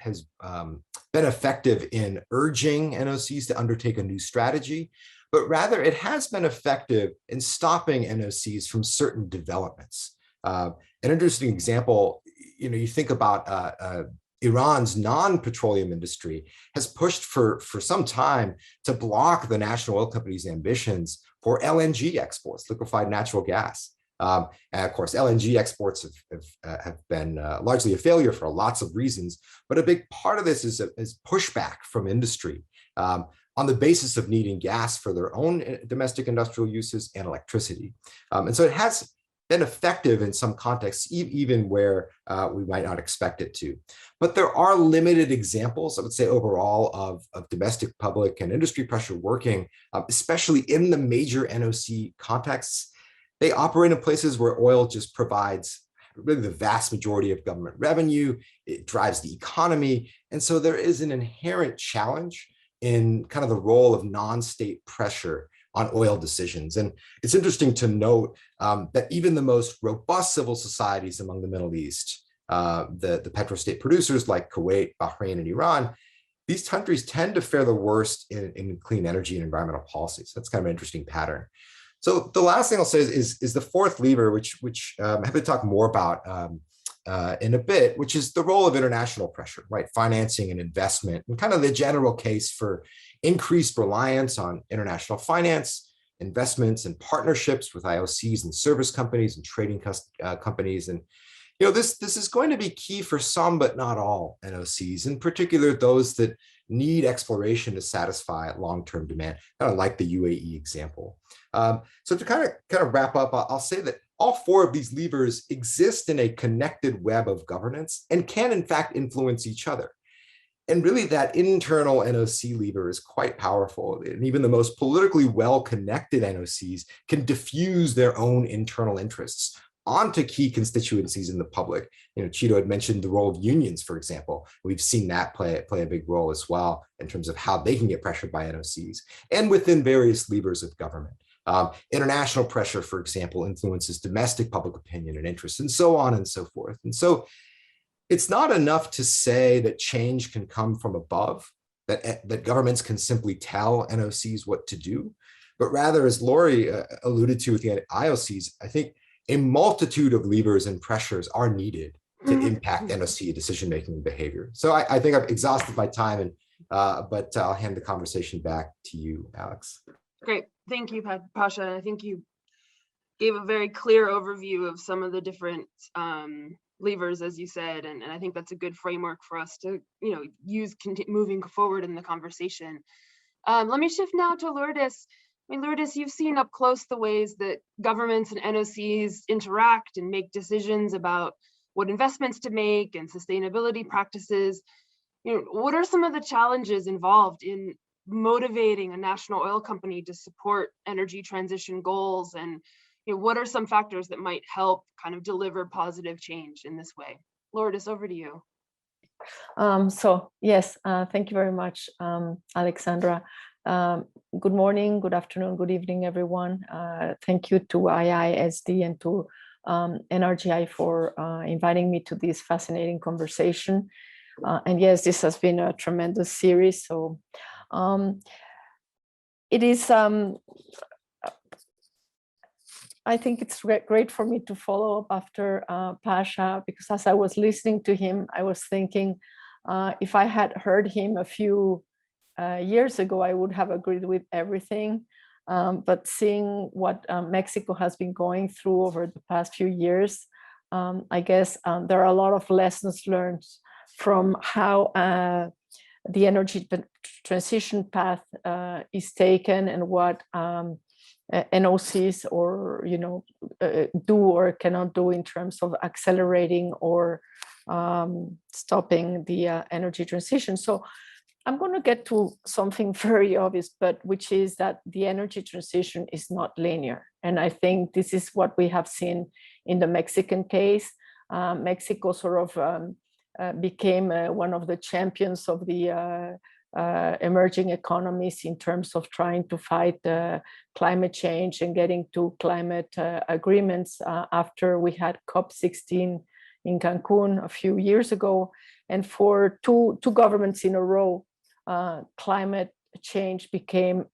been effective in urging NOCs to undertake a new strategy, but rather it has been effective in stopping NOCs from certain developments. An interesting example, you think about Iran's non-petroleum industry has pushed for some time to block the national oil company's ambitions for LNG exports, liquefied natural gas. And of course, LNG exports have been largely a failure for lots of reasons, but a big part of this is pushback from industry on the basis of needing gas for their own domestic industrial uses and electricity. And so it has been effective in some contexts, even where we might not expect it to. But there are limited examples, I would say, overall of domestic public and industry pressure working, especially in the major NOC contexts. They operate in places where oil just provides really the vast majority of government revenue. It drives the economy. And so there is an inherent challenge in kind of the role of non-state pressure on oil decisions. And it's interesting to note that even the most robust civil societies among the Middle East, the petrostate producers like Kuwait, Bahrain, and Iran, these countries tend to fare the worst in clean energy and environmental policies. That's kind of an interesting pattern. So the last thing I'll say is the fourth lever, which I'm happy to talk more about in a bit, which is the role of international pressure, right? Financing and investment, and kind of the general case for increased reliance on international finance, investments and partnerships with IOCs and service companies and trading companies. And this is going to be key for some, but not all NOCs, in particular those that need exploration to satisfy long-term demand, kind of like the UAE example. So to kind of wrap up, I'll say that all four of these levers exist in a connected web of governance and can in fact influence each other. And really that internal NOC lever is quite powerful. And even the most politically well-connected NOCs can diffuse their own internal interests onto key constituencies in the public. Cheeto had mentioned the role of unions, for example. We've seen that play a big role as well in terms of how they can get pressured by NOCs and within various levers of government. International pressure, for example, influences domestic public opinion and interests, and so on and so forth. And so it's not enough to say that change can come from above, that governments can simply tell NOCs what to do, but rather, as Laurie alluded to with the IOCs, I think a multitude of levers and pressures are needed to impact NOC decision-making and behavior. So I think I've exhausted my time, but I'll hand the conversation back to you, Alex.
Great. Thank you, Pasha. I think you gave a very clear overview of some of the different levers, as you said, and I think that's a good framework for us to, use moving forward in the conversation. Let me shift now to Lourdes. Lourdes, you've seen up close the ways that governments and NOCs interact and make decisions about what investments to make and sustainability practices. What are some of the challenges involved in motivating a national oil company to support energy transition goals, and what are some factors that might help kind of deliver positive change in this way? Lourdes, over to you.
So yes, thank you very much, Alexandra. Good morning, good afternoon, good evening, everyone. Thank you to IISD and to NRGI for inviting me to this fascinating conversation. And yes, this has been a tremendous series. So it is, I think it's great for me to follow up after Pasha, because as I was listening to him, I was thinking, if I had heard him a few years ago, I would have agreed with everything. But seeing what Mexico has been going through over the past few years, I guess there are a lot of lessons learned from how the energy transition path is taken, and what NOCs or do or cannot do in terms of accelerating or stopping the energy transition. So I'm going to get to something very obvious, but which is that the energy transition is not linear. And I think this is what we have seen in the Mexican case. Mexico sort of became one of the champions of the emerging economies in terms of trying to fight climate change and getting to climate agreements after we had COP16 in Cancun a few years ago. And for two governments in a row, climate change became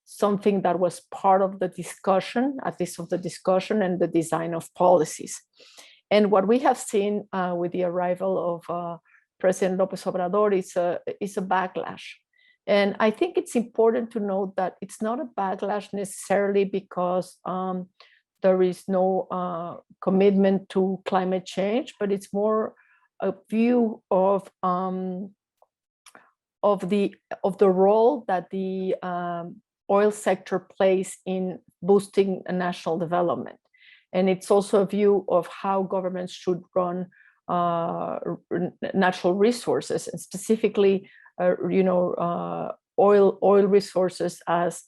something that was part of the discussion, at least of the discussion and the design of policies. And what we have seen with the arrival of President López Obrador is a backlash. And I think it's important to note that it's not a backlash necessarily because there is no commitment to climate change, but it's more a view of the role that the oil sector plays in boosting national development. And it's also a view of how governments should run natural resources, and specifically, oil resources as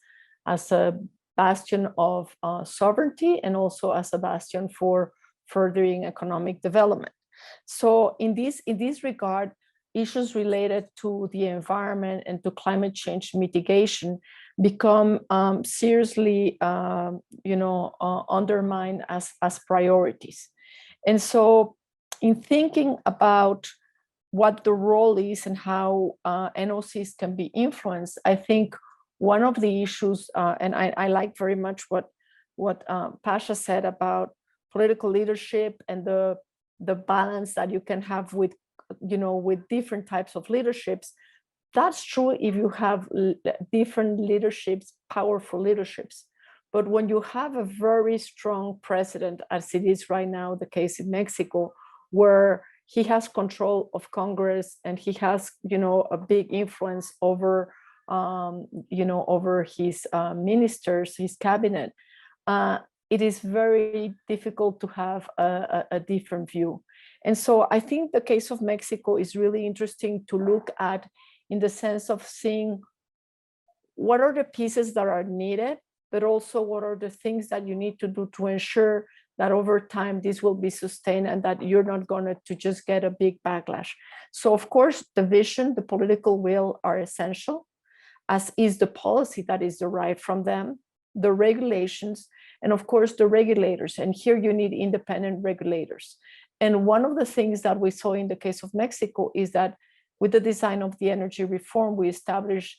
a bastion of sovereignty, and also as a bastion for furthering economic development. So in this regard, issues related to the environment and to climate change mitigation become seriously, undermined as priorities. And so, in thinking about what the role is and how NOCs can be influenced, I think one of the issues, and I like very much what Pasha said about political leadership and the balance that you can have with different types of leaderships. That's true if you have different leaderships, powerful leaderships. But when you have a very strong president, as it is right now, the case in Mexico, where he has control of Congress and he has, a big influence over, over his ministers, his cabinet, it is very difficult to have a different view. And so I think the case of Mexico is really interesting to look at, in the sense of seeing what are the pieces that are needed, but also what are the things that you need to do to ensure that over time this will be sustained and that you're not going to just get a big backlash. So of course, the vision, the political will are essential, as is the policy that is derived from them, the regulations, and of course the regulators. And here you need independent regulators. And one of the things that we saw in the case of Mexico is that with the design of the energy reform, we established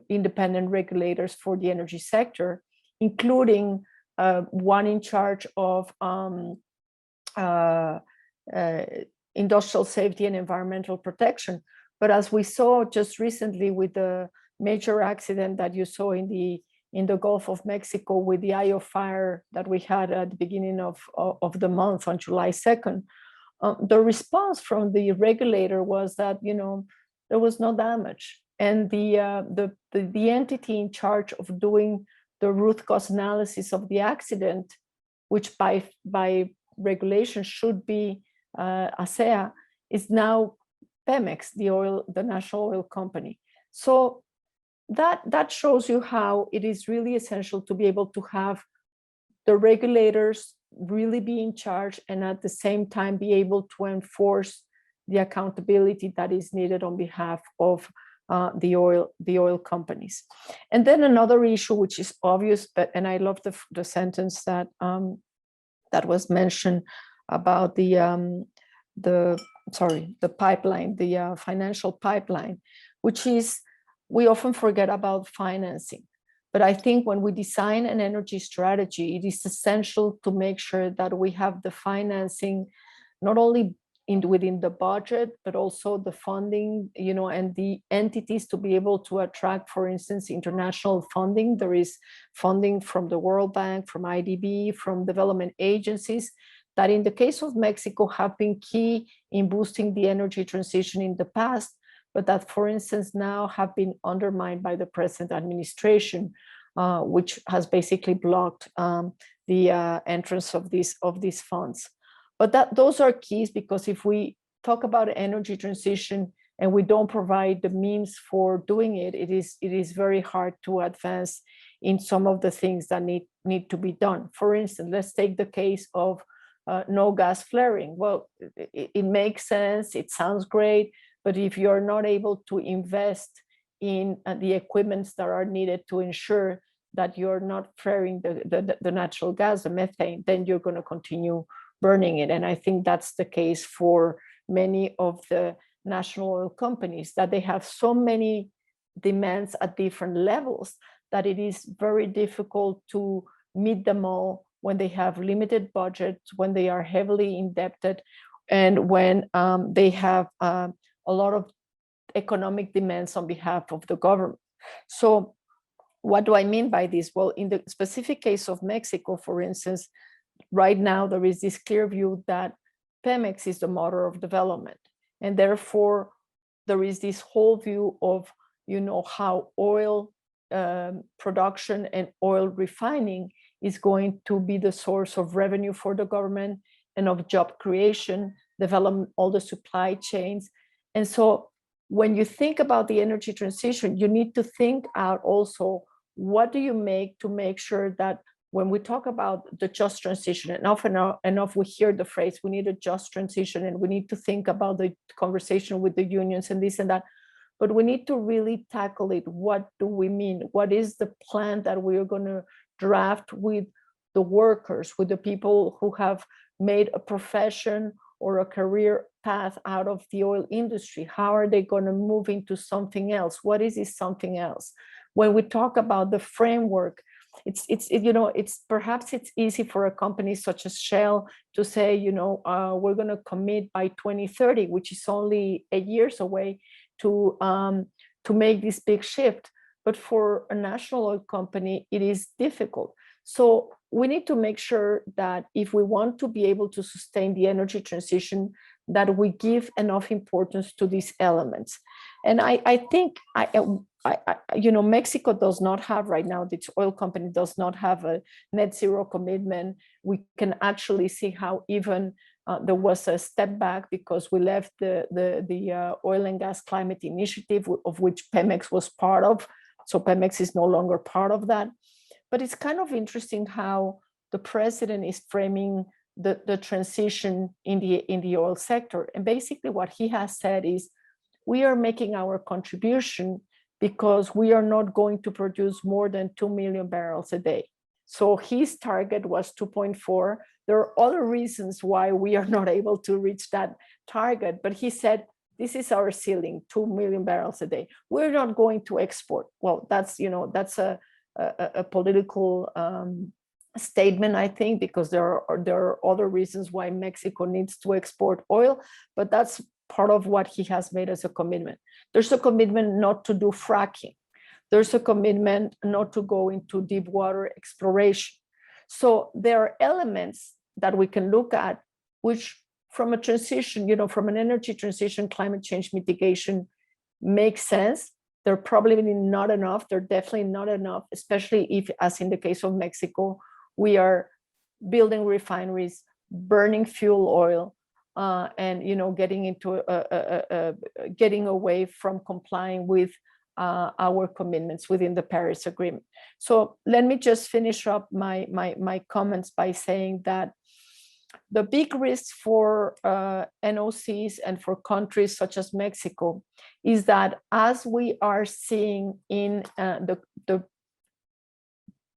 independent regulators for the energy sector, including one in charge of industrial safety and environmental protection. But as we saw just recently with the major accident that you saw in the in the Gulf of Mexico with the Io fire that we had at the beginning of the month on July 2nd, the response from the regulator was that, there was no damage. And the entity in charge of doing the root cause analysis of the accident, which by regulation should be ASEA, is now Pemex, the national oil company. So that shows you how it is really essential to be able to have the regulators really be in charge and at the same time be able to enforce the accountability that is needed on behalf of the oil companies. And then another issue, which is obvious, and I love the sentence that that was mentioned about the pipeline, the financial pipeline, which is, we often forget about financing. But I think when we design an energy strategy, it is essential to make sure that we have the financing, not only within the budget, but also the funding, and the entities to be able to attract, for instance, international funding. There is funding from the World Bank, from IDB, from development agencies that in the case of Mexico have been key in boosting the energy transition in the past, but that, for instance, now have been undermined by the present administration, which has basically blocked the entrance of these funds. But those are keys, because if we talk about energy transition and we don't provide the means for doing it, it is very hard to advance in some of the things that need to be done. For instance, let's take the case of no gas flaring. Well, it makes sense, it sounds great, but if you're not able to invest in the equipments that are needed to ensure that you're not flaring the natural gas, the methane, then you're going to continue burning it. And I think that's the case for many of the national oil companies, that they have so many demands at different levels that it is very difficult to meet them all when they have limited budgets, when they are heavily indebted, and when they have a lot of economic demands on behalf of the government. So what do I mean by this? Well, in the specific case of Mexico, for instance, right now there is this clear view that Pemex is the motor of development. And therefore, there is this whole view of, how oil production and oil refining is going to be the source of revenue for the government and of job creation, develop all the supply chains. And so when you think about the energy transition, you need to think out also, what do you make to make sure that when we talk about the just transition, and often enough we hear the phrase, we need a just transition, and we need to think about the conversation with the unions and this and that, but we need to really tackle it. What do we mean? What is the plan that we are going to draft with the workers, with the people who have made a profession or a career path out of the oil industry? How are they going to move into something else? What is this something else? When we talk about the framework, it's perhaps it's easy for a company such as Shell to say, we're going to commit by 2030, which is only 8 years away, to make this big shift. But for a national oil company, it is difficult. So we need to make sure that if we want to be able to sustain the energy transition, that we give enough importance to these elements. And I think Mexico does not have right now, its oil company does not have a net zero commitment. We can actually see how even there was a step back because we left the Oil and Gas Climate Initiative, of which Pemex was part of. So Pemex is no longer part of that. But it's kind of interesting how the president is framing the transition in the oil sector. And basically what he has said is, we are making our contribution because we are not going to produce more than 2 million barrels a day. So his target was 2.4. There are other reasons why we are not able to reach that target, but he said, this is our ceiling, 2 million barrels a day. We're not going to export. Well, that's a political statement, I think, because there are other reasons why Mexico needs to export oil, but that's part of what he has made as a commitment. There's a commitment not to do fracking. there's a commitment not to go into deep water exploration. So there are elements that we can look at, which from a transition, from an energy transition, climate change mitigation makes sense. They're probably not enough. They're definitely not enough, especially if, as in the case of Mexico, we are building refineries, burning fuel oil, and getting into getting away from complying with our commitments within the Paris Agreement. So let me just finish up my comments by saying that the big risk for NOCs and for countries such as Mexico is that, as we are seeing in the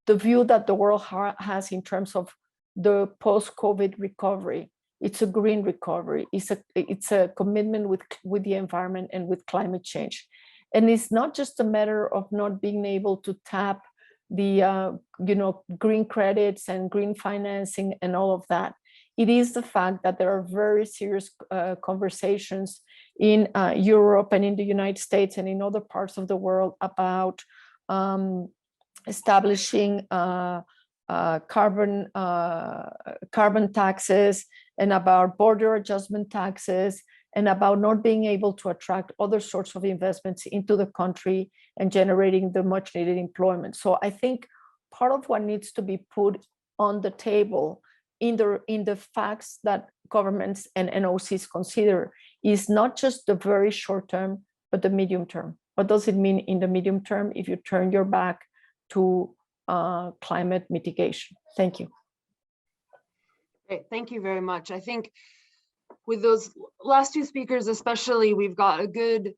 view that the world has in terms of the post-COVID recovery, it's a green recovery. It's a commitment with the environment and with climate change. And it's not just a matter of not being able to tap the green credits and green financing and all of that. It is the fact that there are very serious conversations in Europe and in the United States and in other parts of the world about establishing carbon taxes, and about border adjustment taxes, and about not being able to attract other sorts of investments into the country and generating the much needed employment. So I think part of what needs to be put on the table in the facts that governments and NOCs consider is not just the very short term, but the medium term. What does it mean in the medium term if you turn your back to climate mitigation? Thank you.
Great, thank you very much. I think with those last two speakers especially, we've got a good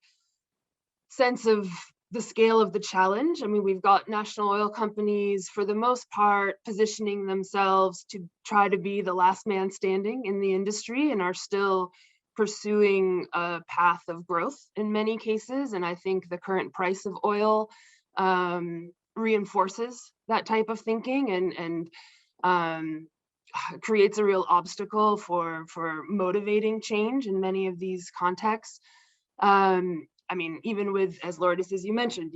sense of the scale of the challenge. I mean, we've got national oil companies, for the most part, positioning themselves to try to be the last man standing in the industry and are still pursuing a path of growth in many cases. And I think the current price of oil reinforces that type of thinking and creates a real obstacle for motivating change in many of these contexts. I mean, even with, as Lourdes, as you mentioned,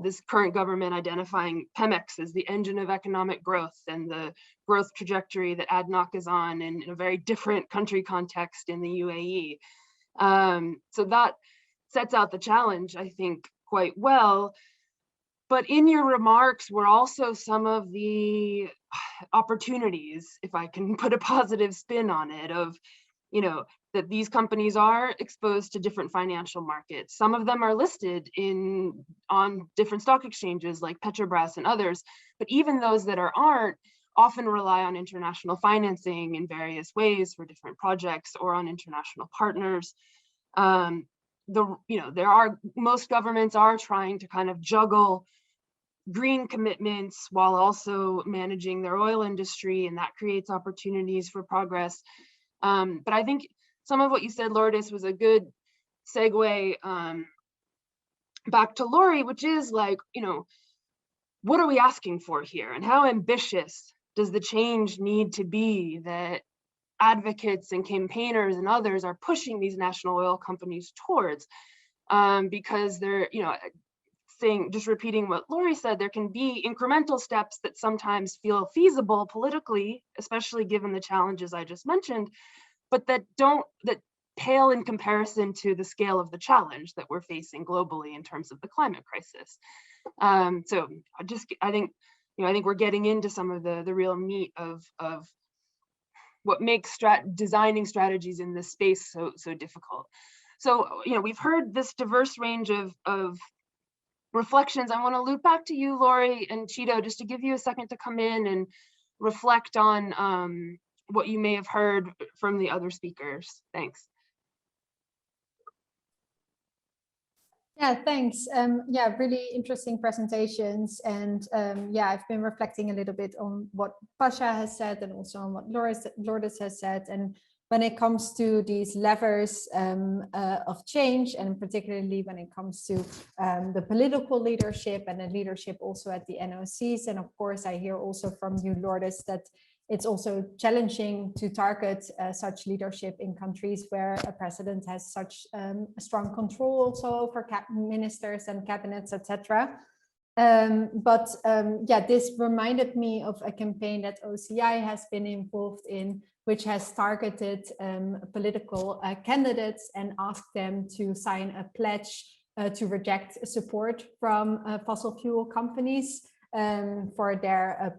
this current government identifying Pemex as the engine of economic growth and the growth trajectory that ADNOC is on in a very different country context in the UAE. So that sets out the challenge, I think, quite well. But in your remarks were also some of the opportunities, if I can put a positive spin on it, of, that these companies are exposed to different financial markets. Some of them are listed on different stock exchanges like Petrobras and others, but even those that aren't often rely on international financing in various ways for different projects or on international partners. Most governments are trying to kind of juggle green commitments while also managing their oil industry, and that creates opportunities for progress. But I think some of what you said, Lourdes, was a good segue back to Laurie, which is like, what are we asking for here? And how ambitious does the change need to be that advocates and campaigners and others are pushing these national oil companies towards? Because they're, just repeating what Laurie said, there can be incremental steps that sometimes feel feasible politically, especially given the challenges I just mentioned, but that pale in comparison to the scale of the challenge that we're facing globally in terms of the climate crisis. So I think we're getting into some of the real meat of what makes designing strategies in this space so difficult. So, we've heard this diverse range of reflections. I want to loop back to you, Laurie and Chito, just to give you a second to come in and reflect on what you may have heard from the other speakers. Thanks.
Yeah, thanks. Really interesting presentations. And I've been reflecting a little bit on what Pasha has said and also on what Lourdes has said. And when it comes to these levers of change, and particularly when it comes to the political leadership and the leadership also at the NOCs. And of course, I hear also from you, Lourdes, that it's also challenging to target such leadership in countries where a president has such strong control also over ministers and cabinets, etc. Yeah, this reminded me of a campaign that OCI has been involved in, which has targeted political candidates and asked them to sign a pledge to reject support from fossil fuel companies for their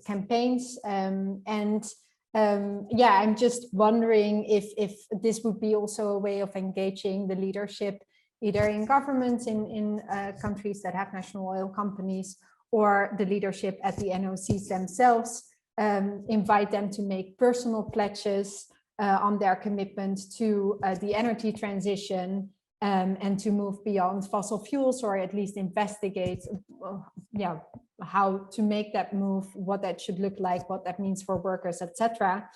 campaigns. Yeah, I'm just wondering if this would be also a way of engaging the leadership, either in governments in countries that have national oil companies, or the leadership at the NOCs themselves, invite them to make personal pledges on their commitment to the energy transition, and to move beyond fossil fuels, or at least investigate how to make that move, what that should look like, what that means for workers, etc.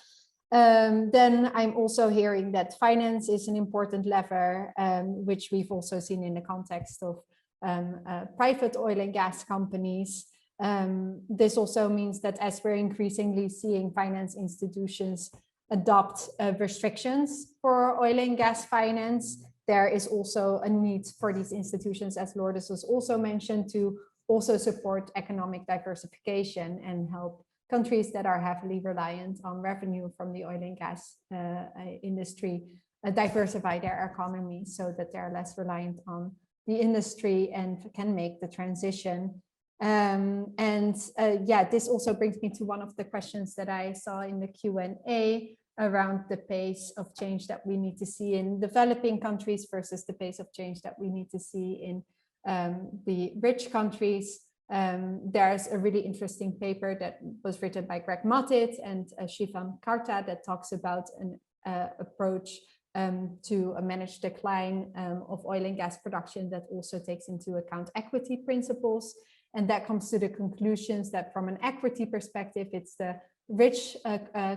Then I'm also hearing that finance is an important lever, which we've also seen in the context of private oil and gas companies. This also means that as we're increasingly seeing finance institutions adopt restrictions for oil and gas finance, there is also a need for these institutions, as Lourdes was also mentioned, to also support economic diversification and help countries that are heavily reliant on revenue from the oil and gas industry diversify their economy so that they're less reliant on the industry and can make the transition. Yeah, this also brings me to one of the questions that I saw in the Q&A around the pace of change that we need to see in developing countries versus the pace of change that we need to see in the rich countries. There's a really interesting paper that was written by Greg Mottit and Shivan Karta that talks about an approach to a managed decline of oil and gas production that also takes into account equity principles. And that comes to the conclusions that from an equity perspective, it's the rich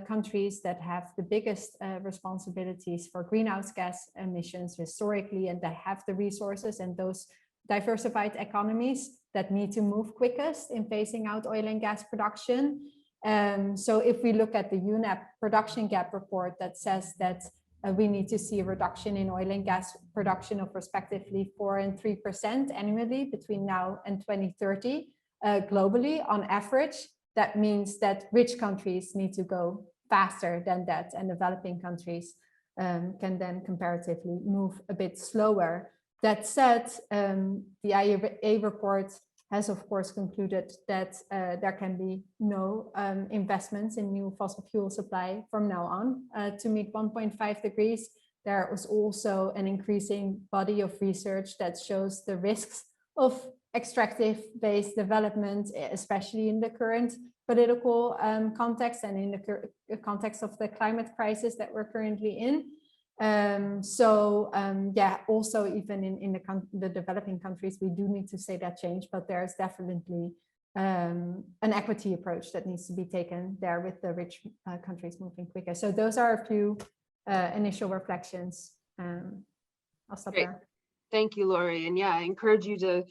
countries that have the biggest responsibilities for greenhouse gas emissions historically, and that have the resources, and those diversified economies that need to move quickest in phasing out oil and gas production. So if we look at the UNEP production gap report that says that we need to see a reduction in oil and gas production of respectively 4% and 3% annually between now and 2030 globally on average. That means that rich countries need to go faster than that, and developing countries can then comparatively move a bit slower. That said, the IEA report has of course concluded that there can be no investments in new fossil fuel supply from now on to meet 1.5 degrees. There was also an increasing body of research that shows the risks of extractive-based development, especially in the current political context and in the context of the climate crisis that we're currently in. Yeah, also even in the developing countries, we do need to say that change, but there's definitely an equity approach that needs to be taken there with the rich countries moving quicker. So those are a few initial reflections. I'll stop there.
Thank you, Laurie. And yeah, I encourage you to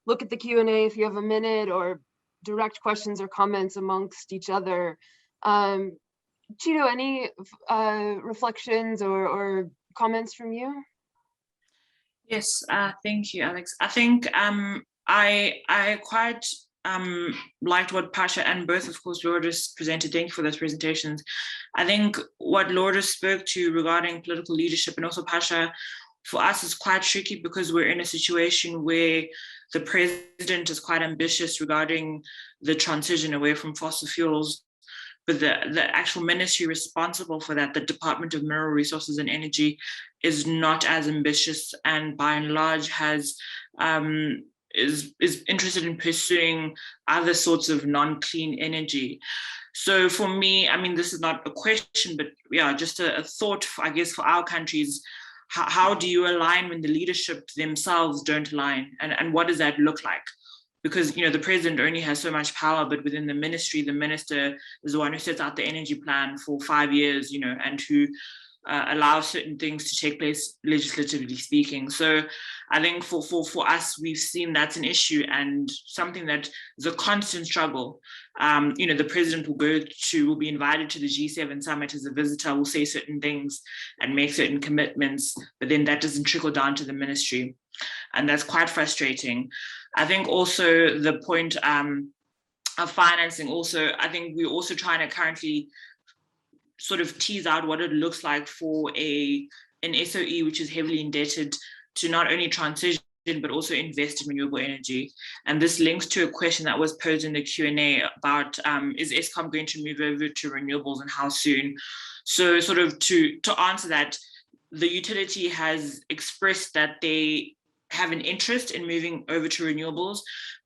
look at the Q&A if you have a minute, or direct questions or comments amongst each other. Chito, any reflections or comments from you?
Yes, thank you, Alex. I think I quite liked what Pasha and both, of course, Lourdes presented. Thank you for those presentations. I think what Lourdes spoke to regarding political leadership, and also Pasha, for us is quite tricky because we're in a situation where the president is quite ambitious regarding the transition away from fossil fuels, but the actual ministry responsible for that, the Department of Mineral Resources and Energy, is not as ambitious, and by and large is interested in pursuing other sorts of non-clean energy. So for me, I mean, this is not a question, but yeah, just a thought, I guess, for our countries. How do you align when the leadership themselves don't align? And what does that look like? Because, you know, the president only has so much power, but within the ministry, the minister is the one who sets out the energy plan for 5 years, you know, and who allow certain things to take place legislatively speaking. So I think for us, we've seen that's an issue and something that is a constant struggle. The president will be invited to the G7 summit as a visitor, will say certain things and make certain commitments, but then that doesn't trickle down to the ministry. And that's quite frustrating. I think also the point of financing also, I think we're also trying to currently sort of tease out what it looks like for an SOE which is heavily indebted to not only transition but also invest in renewable energy. And this links to a question that was posed in the Q&A about is Xcom going to move over to renewables and how soon? So sort of to answer that, the utility has expressed that they have an interest in moving over to renewables,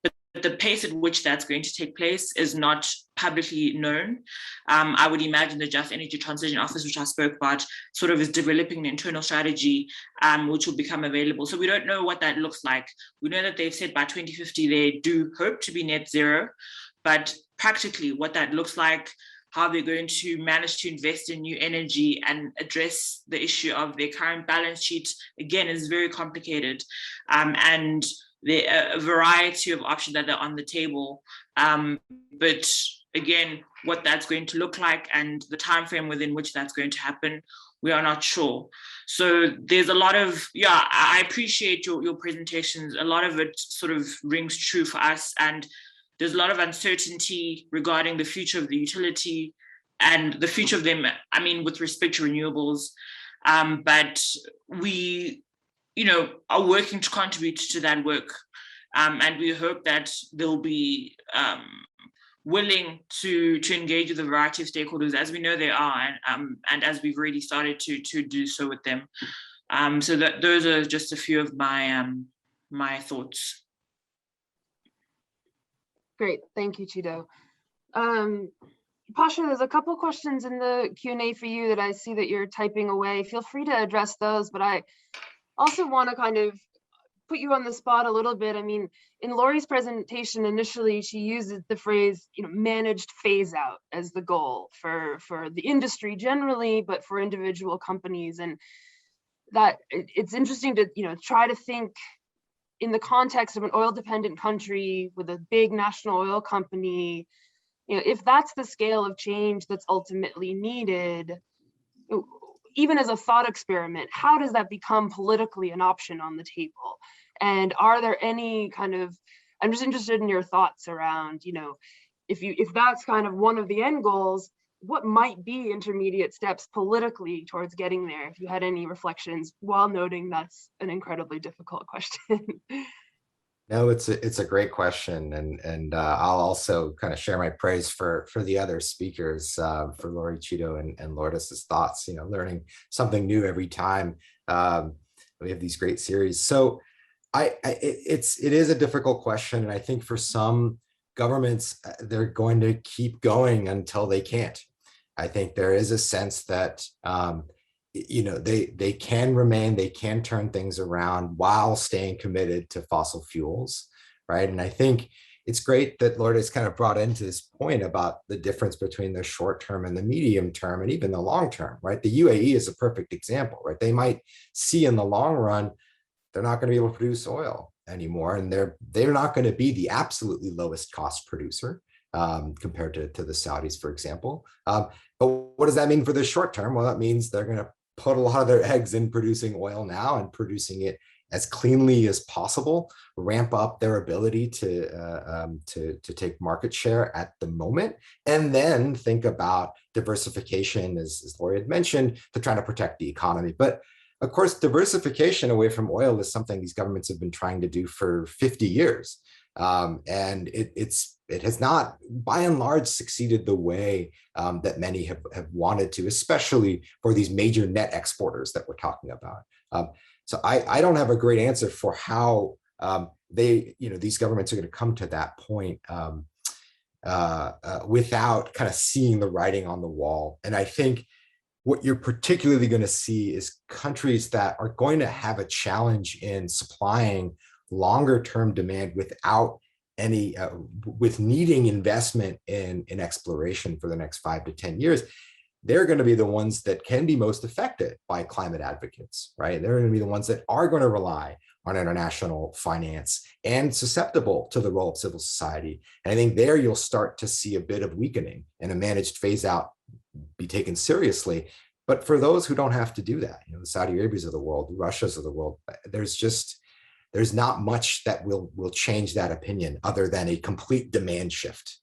but the pace at which that's going to take place is not publicly known. I would imagine the Just Energy Transition Office, which I spoke about, sort of is developing an internal strategy which will become available. So we don't know what that looks like. We know that they've said by 2050 they do hope to be net zero, but practically what that looks like, how they're going to manage to invest in new energy and address the issue of their current balance sheet, again, is very complicated. And there are a variety of options that are on the table. But again, what that's going to look like and the time frame within which that's going to happen, we are not sure. So there's a lot of, I appreciate your presentations. A lot of it sort of rings true for us. And there's a lot of uncertainty regarding the future of the utility and the future of them, I mean, with respect to renewables. But we, are working to contribute to that work. And we hope that they'll be willing to engage with a variety of stakeholders, as we know they are, and as we've already started to do so with them. So that those are just a few of my thoughts.
Great, thank you, Chido. Pasha, there's a couple questions in the Q&A for you that I see that you're typing away. Feel free to address those, but I also want to kind of put you on the spot a little bit. I mean, in Laurie's presentation, initially, she uses the phrase, managed phase out as the goal for the industry generally, but for individual companies. And that it's interesting to, try to think in the context of an oil-dependent country with a big national oil company, if that's the scale of change that's ultimately needed, even as a thought experiment, how does that become politically an option on the table? And are there any kind of, I'm just interested in your thoughts around, if that's kind of one of the end goals, what might be intermediate steps politically towards getting there? If you had any reflections, while noting that's an incredibly difficult question.
No, it's a great question, and I'll also kind of share my praise for the other speakers, for Laurie, Chido, and Lourdes's thoughts. Learning something new every time we have these great series. So it is a difficult question, and I think for some governments they're going to keep going until they can't. I think there is a sense that they can remain, they can turn things around while staying committed to fossil fuels, right? And I think it's great that Lourdes kind of brought into this point about the difference between the short term and the medium term and even the long term, right? The UAE is a perfect example, right? They might see in the long run, they're not going to be able to produce oil anymore, and they're not going to be the absolutely lowest cost producer compared to the Saudis, for example. But what does that mean for the short term? Well, that means they're going to put a lot of their eggs in producing oil now and producing it as cleanly as possible, ramp up their ability to take market share at the moment, and then think about diversification, as Laurie had mentioned, to try to protect the economy. But of course, diversification away from oil is something these governments have been trying to do for 50 years. And it has not, by and large, succeeded the way that many have wanted to, especially for these major net exporters that we're talking about. So I don't have a great answer for how these governments are going to come to that point without kind of seeing the writing on the wall. And I think what you're particularly going to see is countries that are going to have a challenge in supplying longer term demand without any, with needing investment in exploration for the next 5 to 10 years. they're going to be the ones that can be most affected by climate advocates, right? They're going to be the ones that are going to rely on international finance and susceptible to the role of civil society. And I think there you'll start to see a bit of weakening and a managed phase out be taken seriously. But for those who don't have to do that, the Saudi Arabias of the world, the Russias of the world, there's not much that will change that opinion other than a complete demand shift.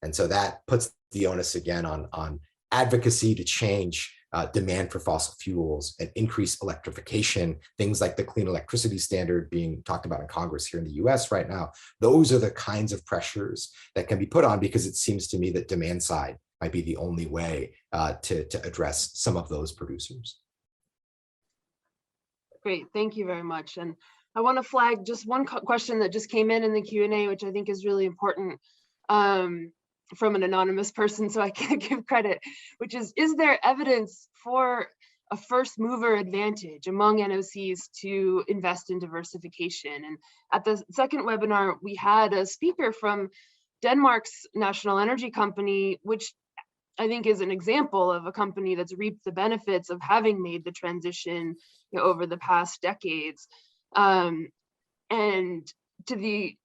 And so that puts the onus again on advocacy to change demand for fossil fuels and increase electrification, things like the clean electricity standard being talked about in Congress here in the US right now. Those are the kinds of pressures that can be put on, because it seems to me that demand side might be the only way to address some of those producers.
Great, thank you very much. And I want to flag just one question that just came in the Q&A, which I think is really important, from an anonymous person, so I can't give credit, which is there evidence for a first mover advantage among NOCs to invest in diversification? And at the second webinar, we had a speaker from Denmark's national energy company, which I think is an example of a company that's reaped the benefits of having made the transition over the past decades. And to the,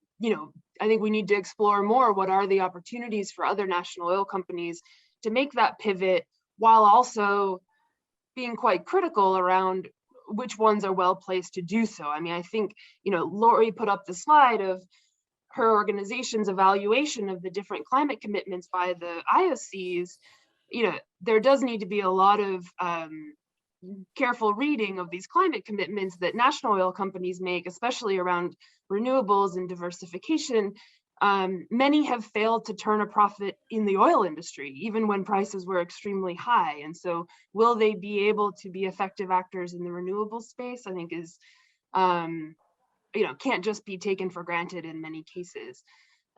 I think we need to explore more what are the opportunities for other national oil companies to make that pivot, while also being quite critical around which ones are well placed to do so. I mean, I think, Laurie put up the slide of her organization's evaluation of the different climate commitments by the IOCs. There does need to be a lot of careful reading of these climate commitments that national oil companies make, especially around renewables and diversification. Many have failed to turn a profit in the oil industry, even when prices were extremely high. And so will they be able to be effective actors in the renewable space? I think is, can't just be taken for granted in many cases.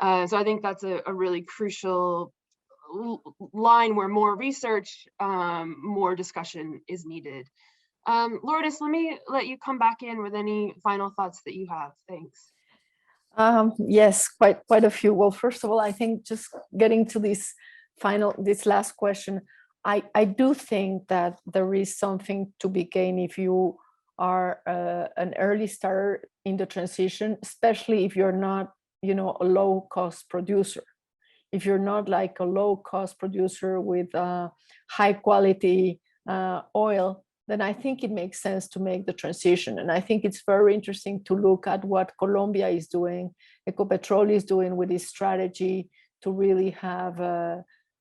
So I think that's a really crucial line where more research, more discussion is needed. Lourdes, let me let you come back in with any final thoughts that you have. Thanks.
Yes, quite a few. Well, first of all, I think just getting to this last question, I do think that there is something to be gained if you are an early starter in the transition, especially if you're not, a low-cost producer. If you're not like a low-cost producer with high-quality oil, then I think it makes sense to make the transition. And I think it's very interesting to look at what Colombia is doing, Ecopetrol is doing with this strategy to really have,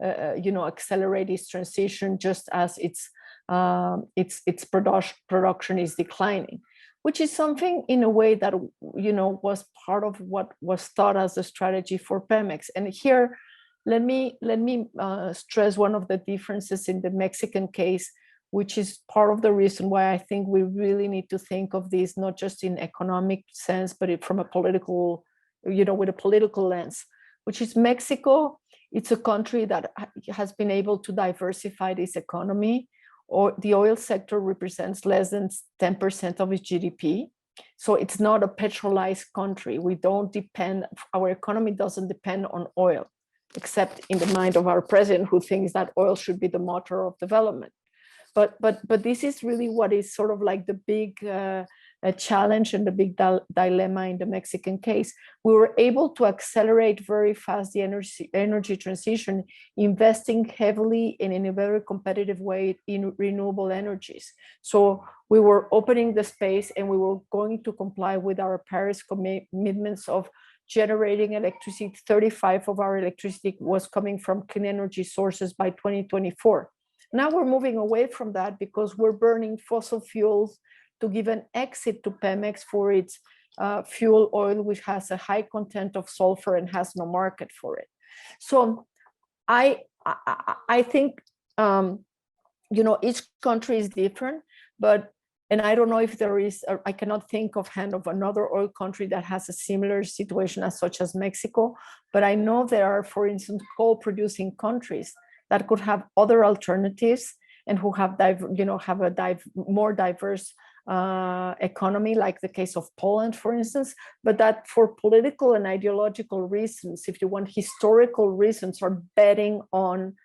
accelerate this transition just as its production is declining, which is something in a way that, was part of what was thought as a strategy for Pemex. And here, let me stress one of the differences in the Mexican case, which is part of the reason why I think we really need to think of this, not just in economic sense, but from a political, with a political lens, which is Mexico. It's a country that has been able to diversify its economy, or the oil sector represents less than 10% of its GDP. So it's not a petrolized country. We don't depend, our economy doesn't depend on oil, except in the mind of our president, who thinks that oil should be the motor of development. But this is really what is sort of like the big challenge and the big dilemma in the Mexican case. We were able to accelerate very fast the energy transition, investing heavily and in a very competitive way in renewable energies. So we were opening the space, and we were going to comply with our Paris commitments of generating electricity. 35% of our electricity was coming from clean energy sources by 2024. Now we're moving away from that because we're burning fossil fuels to give an exit to Pemex for its fuel oil, which has a high content of sulfur and has no market for it. So I think, each country is different, and I don't know if there is, I cannot think of another oil country that has a similar situation such as Mexico, but I know there are, for instance, coal-producing countries that could have other alternatives and who have more diverse economy, like the case of Poland, for instance, but that for political and ideological reasons, if you want historical reasons, are betting on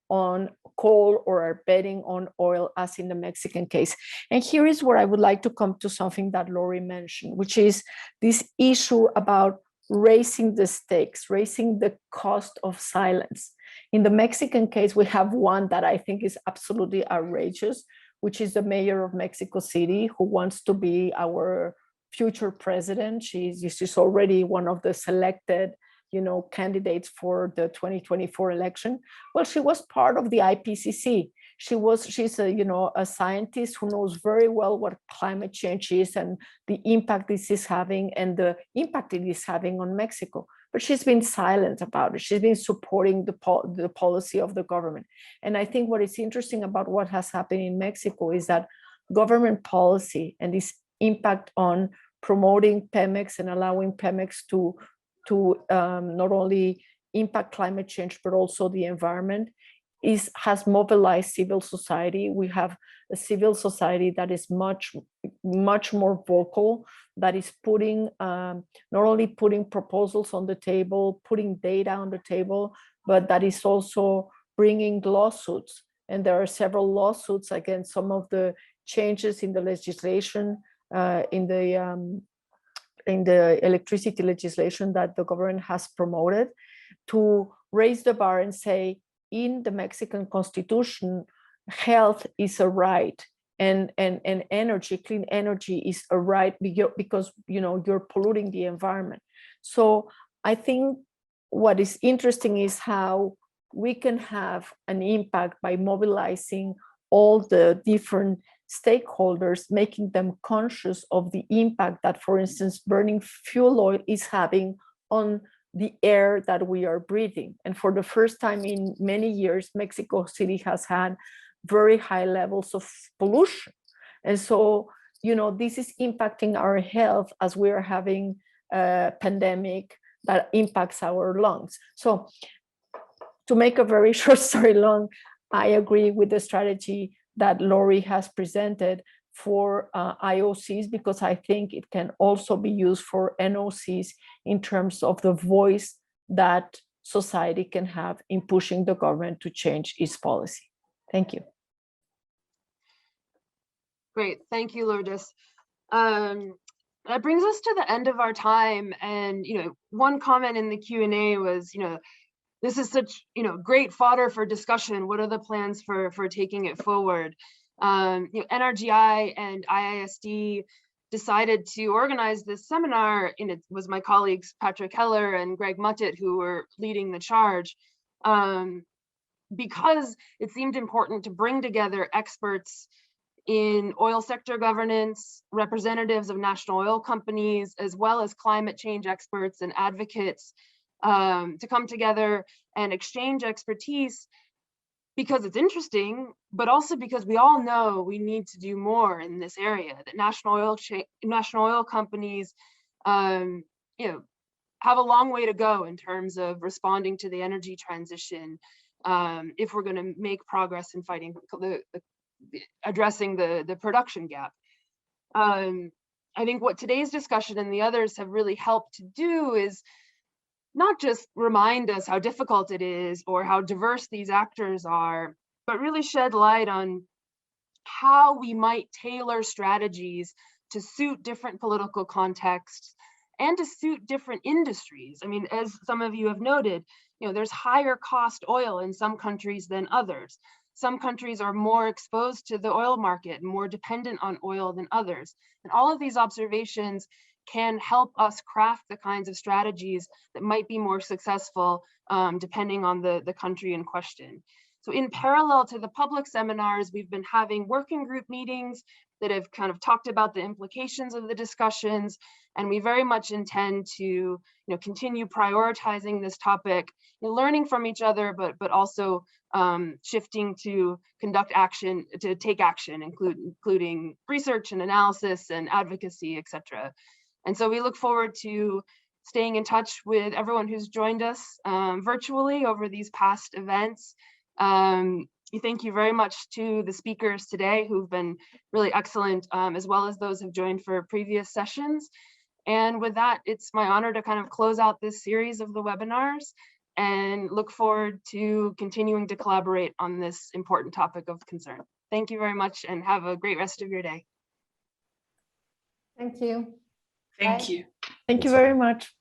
on coal or are betting on oil, as in the Mexican case. And here is where I would like to come to something that Laurie mentioned, which is this issue about raising the stakes, raising the cost of silence. In the Mexican case, we have one that I think is absolutely outrageous, which is the mayor of Mexico City, who wants to be our future president. She's already one of the selected candidates for the 2024 election. Well, she was part of the IPCC. She's a scientist who knows very well what climate change is and the impact this is having and the impact it is having on Mexico. But she's been silent about it. She's been supporting the policy of the government. And I think what is interesting about what has happened in Mexico is that government policy and this impact on promoting Pemex and allowing Pemex to not only impact climate change, but also the environment, has mobilized civil society. We have a civil society that is much more vocal, that is putting, not only putting proposals on the table, putting data on the table, but that is also bringing lawsuits. And there are several lawsuits against some of the changes in the legislation, in the electricity legislation that the government has promoted, to raise the bar and say, in the Mexican Constitution, health is a right, and energy, clean energy is a right because you're polluting the environment. So I think what is interesting is how we can have an impact by mobilizing all the different stakeholders, making them conscious of the impact that, for instance, burning fuel oil is having on the air that we are breathing. And for the first time in many years, Mexico City has had very high levels of pollution. And so, this is impacting our health as we are having a pandemic that impacts our lungs. So to make a very short story long, I agree with the strategy that Laurie has presented for IOCs, because I think it can also be used for NOCs in terms of the voice that society can have in pushing the government to change its policy. Thank you.
Great, thank you, Lourdes. That brings us to the end of our time. And one comment in the Q&A was, this is such great fodder for discussion. What are the plans for taking it forward? NRGI and IISD decided to organize this seminar, and it was my colleagues Patrick Heller and Greg Muttet who were leading the charge, because it seemed important to bring together experts in oil sector governance, representatives of national oil companies, as well as climate change experts and advocates, to come together and exchange expertise, because it's interesting, but also because we all know we need to do more in this area, that national oil companies have a long way to go in terms of responding to the energy transition, if we're going to make progress in fighting addressing the production gap. I think what today's discussion and the others have really helped to do is not just remind us how difficult it is or how diverse these actors are, but really shed light on how we might tailor strategies to suit different political contexts and to suit different industries. I mean, as some of you have noted, there's higher cost oil in some countries than others. Some countries are more exposed to the oil market, more dependent on oil than others. And all of these observations can help us craft the kinds of strategies that might be more successful, depending on the country in question. So in parallel to the public seminars, we've been having working group meetings that have kind of talked about the implications of the discussions, and we very much intend to continue prioritizing this topic, learning from each other, but also shifting to conduct action, to take action, including research and analysis and advocacy, etc. And so we look forward to staying in touch with everyone who's joined us virtually over these past events. Thank you very much to the speakers today who've been really excellent, as well as those who've joined for previous sessions. And with that, it's my honor to kind of close out this series of the webinars and look forward to continuing to collaborate on this important topic of concern. Thank you very much and have a great rest of your day.
Thank you.
Thank
Bye.
you.
Thank you very much.